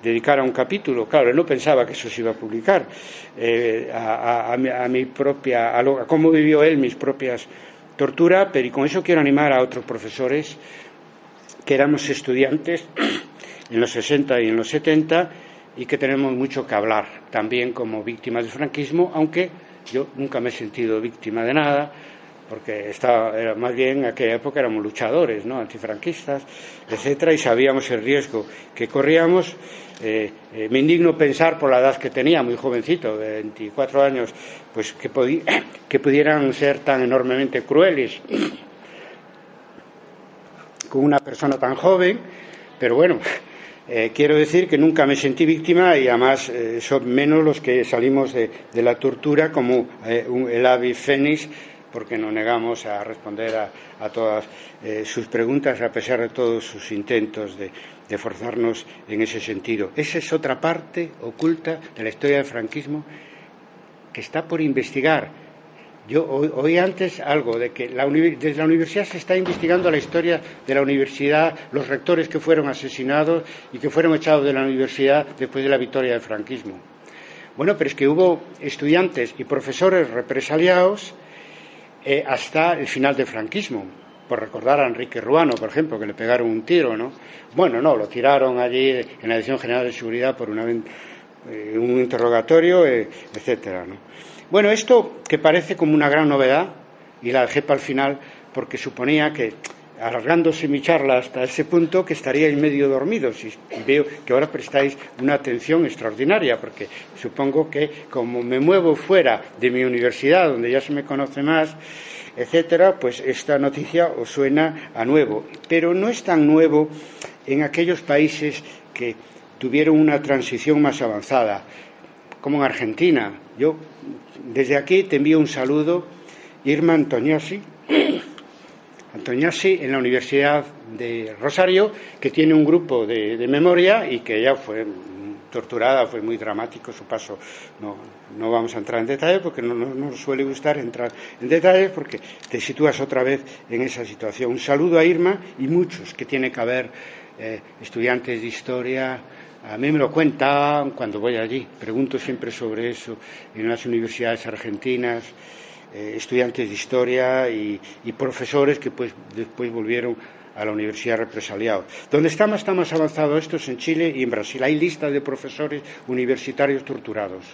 dedicara un capítulo. Claro, él no pensaba que eso se iba a publicar, a cómo vivió él mis propias torturas, pero y con eso quiero animar a otros profesores que éramos estudiantes en los 60 y en los 70 y que tenemos mucho que hablar también como víctimas del franquismo, aunque yo nunca me he sentido víctima de nada, porque era más bien en aquella época éramos luchadores, ¿no?, antifranquistas, etcétera, y sabíamos el riesgo que corríamos. Me indigno pensar, por la edad que tenía, muy jovencito, de 24 años, pues que pudieran ser tan enormemente crueles con una persona tan joven, pero bueno, quiero decir que nunca me sentí víctima, y además son menos los que salimos de la tortura como el ave fénix, porque nos negamos a responder a todas sus preguntas, a pesar de todos sus intentos de forzarnos en ese sentido. Esa es otra parte oculta de la historia del franquismo que está por investigar. Yo oí antes algo de que desde la universidad se está investigando la historia de la universidad, los rectores que fueron asesinados y que fueron echados de la universidad después de la victoria del franquismo. Bueno, pero es que hubo estudiantes y profesores represaliados hasta el final del franquismo, por recordar a Enrique Ruano, por ejemplo, que le pegaron un tiro, ¿no? Bueno, no, lo tiraron allí en la Dirección General de Seguridad por un interrogatorio, etcétera, ¿no? Bueno, esto que parece como una gran novedad, y la dejé para el final porque suponía que, alargándose mi charla hasta ese punto, que estaríais medio dormidos, y veo que ahora prestáis una atención extraordinaria, porque supongo que como me muevo fuera de mi universidad, donde ya se me conoce más, etcétera, pues esta noticia os suena a nuevo, pero no es tan nuevo en aquellos países que tuvieron una transición más avanzada, como en Argentina. Yo desde aquí te envío un saludo, Irma Antoniazzi, en la Universidad de Rosario, que tiene un grupo de memoria y que ella fue torturada, fue muy dramático su paso. No vamos a entrar en detalle porque no nos suele gustar entrar en detalles, porque te sitúas otra vez en esa situación. Un saludo a Irma y muchos que tiene que haber, estudiantes de historia. A mí me lo cuentan cuando voy allí, pregunto siempre sobre eso en las universidades argentinas, estudiantes de historia y profesores que pues después volvieron a la universidad represaliados. Donde está más avanzado esto es en Chile y en Brasil. Hay listas de profesores universitarios torturados.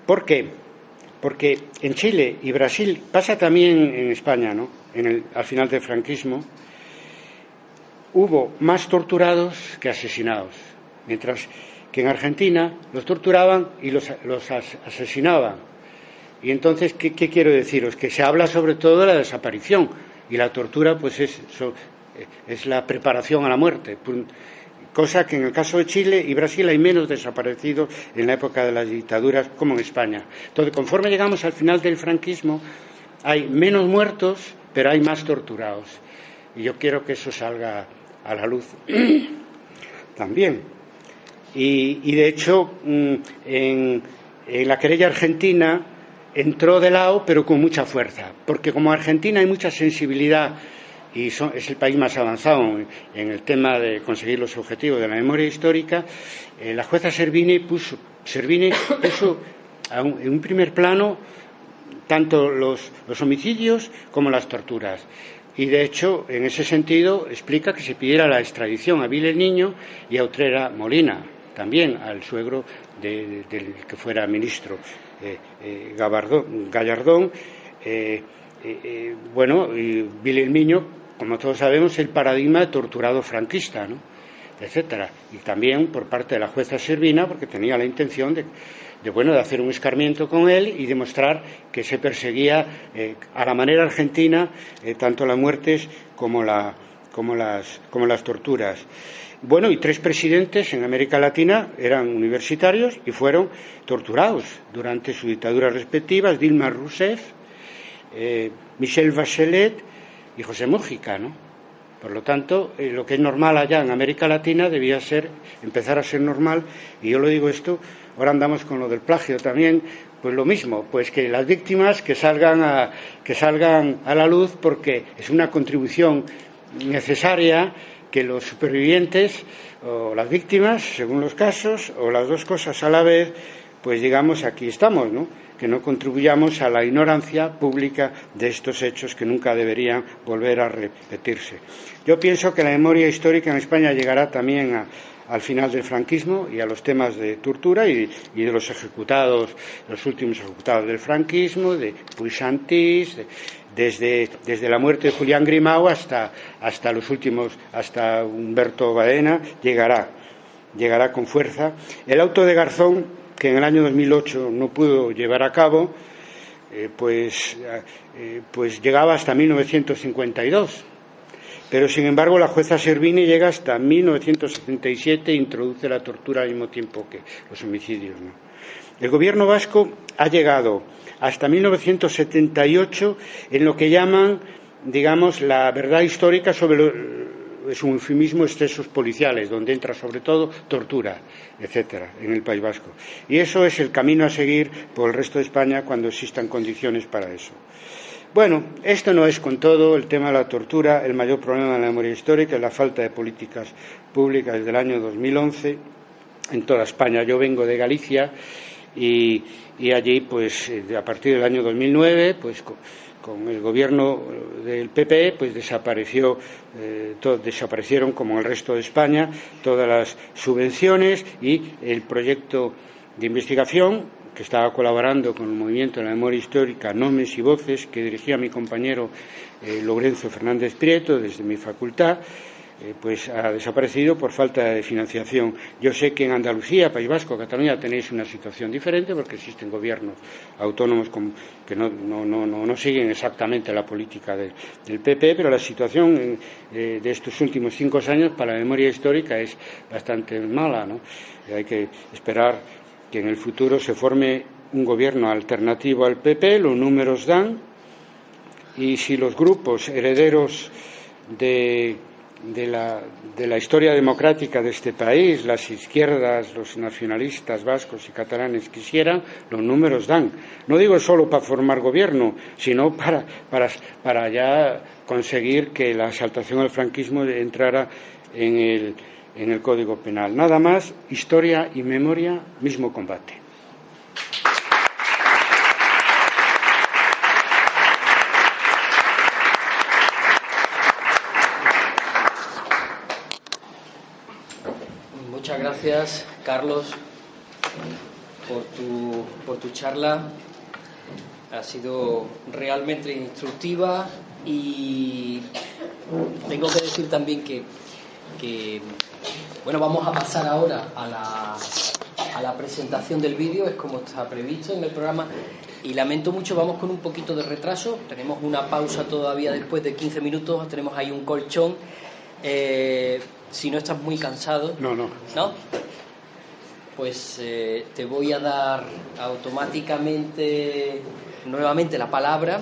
¿Por qué? Porque en Chile y Brasil, pasa también en España, ¿no?, al final del franquismo, hubo más torturados que asesinados, mientras que en Argentina los torturaban y los asesinaban. Y entonces, ¿qué quiero deciros? Que se habla sobre todo de la desaparición, y la tortura pues es la preparación a la muerte, cosa que en el caso de Chile y Brasil hay menos desaparecidos en la época de las dictaduras como en España. Entonces, conforme llegamos al final del franquismo, hay menos muertos, pero hay más torturados. Y yo quiero que eso salga a la luz también. Y de hecho, en la querella argentina entró de lado, pero con mucha fuerza, porque como Argentina hay mucha sensibilidad y es el país más avanzado en el tema de conseguir los objetivos de la memoria histórica, la jueza Servini puso en un primer plano tanto los homicidios como las torturas. Y, de hecho, en ese sentido, explica que se pidiera la extradición a Vil el Niño y a Utrera Molina, también al suegro del que fuera ministro, Gallardón. Bueno, y Vil el Niño, como todos sabemos, es el paradigma de torturado franquista, ¿no?, etcétera. Y también por parte de la jueza Servina, porque tenía la intención de hacer un escarmiento con él y demostrar que se perseguía a la manera argentina tanto las muertes como las torturas. Bueno, y 3 presidentes en América Latina eran universitarios y fueron torturados durante sus dictaduras respectivas: Dilma Rousseff, Michelle Bachelet y José Mújica, ¿no? Por lo tanto, lo que es normal allá en América Latina debía empezar a ser normal, y yo lo digo esto, ahora andamos con lo del plagio también, Pues lo mismo, pues que las víctimas que salgan a la luz, porque es una contribución necesaria que los supervivientes o las víctimas, según los casos, o las dos cosas a la vez, pues digamos, aquí estamos, ¿no? Que no contribuyamos a la ignorancia pública de estos hechos que nunca deberían volver a repetirse. Yo pienso que la memoria histórica en España llegará también al final del franquismo y a los temas de tortura y de los ejecutados, los últimos ejecutados del franquismo, de Puig-Santís, desde la muerte de Julián Grimau hasta los últimos, hasta Humberto Baena, llegará con fuerza. El auto de Garzón, que en el año 2008 no pudo llevar a cabo, pues llegaba hasta 1952. Pero, sin embargo, la jueza Servini llega hasta 1977 e introduce la tortura al mismo tiempo que los homicidios, ¿no? El gobierno vasco ha llegado hasta 1978 en lo que llaman, digamos, la verdad histórica sobre es un eufemismo, excesos policiales, donde entra sobre todo tortura, etcétera, en el País Vasco. Y eso es el camino a seguir por el resto de España cuando existan condiciones para eso. Bueno, esto no es con todo el tema de la tortura. El mayor problema de la memoria histórica es la falta de políticas públicas desde el año 2011 en toda España. Yo vengo de Galicia y allí, pues, a partir del año 2009, pues, con el gobierno del PP, pues desaparecieron, como el resto de España, todas las subvenciones y el proyecto de investigación que estaba colaborando con el movimiento de la memoria histórica Nomes y Voces, que dirigía mi compañero Lourenço Fernández Prieto desde mi facultad, pues ha desaparecido por falta de financiación. Yo sé que en Andalucía, País Vasco, Cataluña tenéis una situación diferente porque existen gobiernos autónomos que no siguen exactamente la política del PP, pero la situación de estos últimos 5 años para la memoria histórica es bastante mala, ¿no? Hay que esperar que en el futuro se forme un gobierno alternativo al PP, los números dan, y si los grupos herederos de la historia democrática de este país, las izquierdas, los nacionalistas vascos y catalanes quisieran, los números dan. No digo solo para formar gobierno, sino para ya conseguir que la exaltación al franquismo entrara en el Código Penal. Nada más, historia y memoria, mismo combate. Muchas gracias, Carlos, por tu charla. Ha sido realmente instructiva y tengo que decir también que bueno, vamos a pasar ahora a la presentación del vídeo, es como está previsto en el programa, y lamento mucho, vamos con un poquito de retraso, tenemos una pausa todavía después de 15 minutos, tenemos ahí un colchón. Si no estás muy cansado, no, pues te voy a dar automáticamente nuevamente la palabra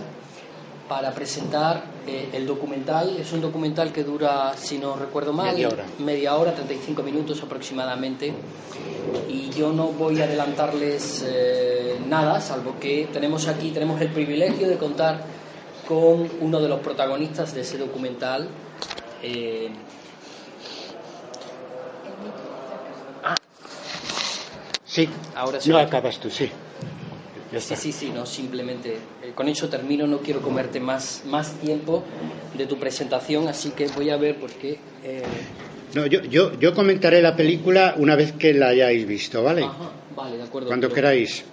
para presentar el documental. Es un documental que dura, si no recuerdo mal, media hora, 35 minutos aproximadamente, y yo no voy a adelantarles nada, salvo que tenemos el privilegio de contar con uno de los protagonistas de ese documental. Sí, ahora sí. No acabas tú, sí. Sí, no, simplemente con eso termino, no quiero comerte más tiempo de tu presentación, así que voy a ver por qué. No, yo comentaré la película una vez que la hayáis visto, ¿vale? Ajá, vale, de acuerdo. Cuando queráis.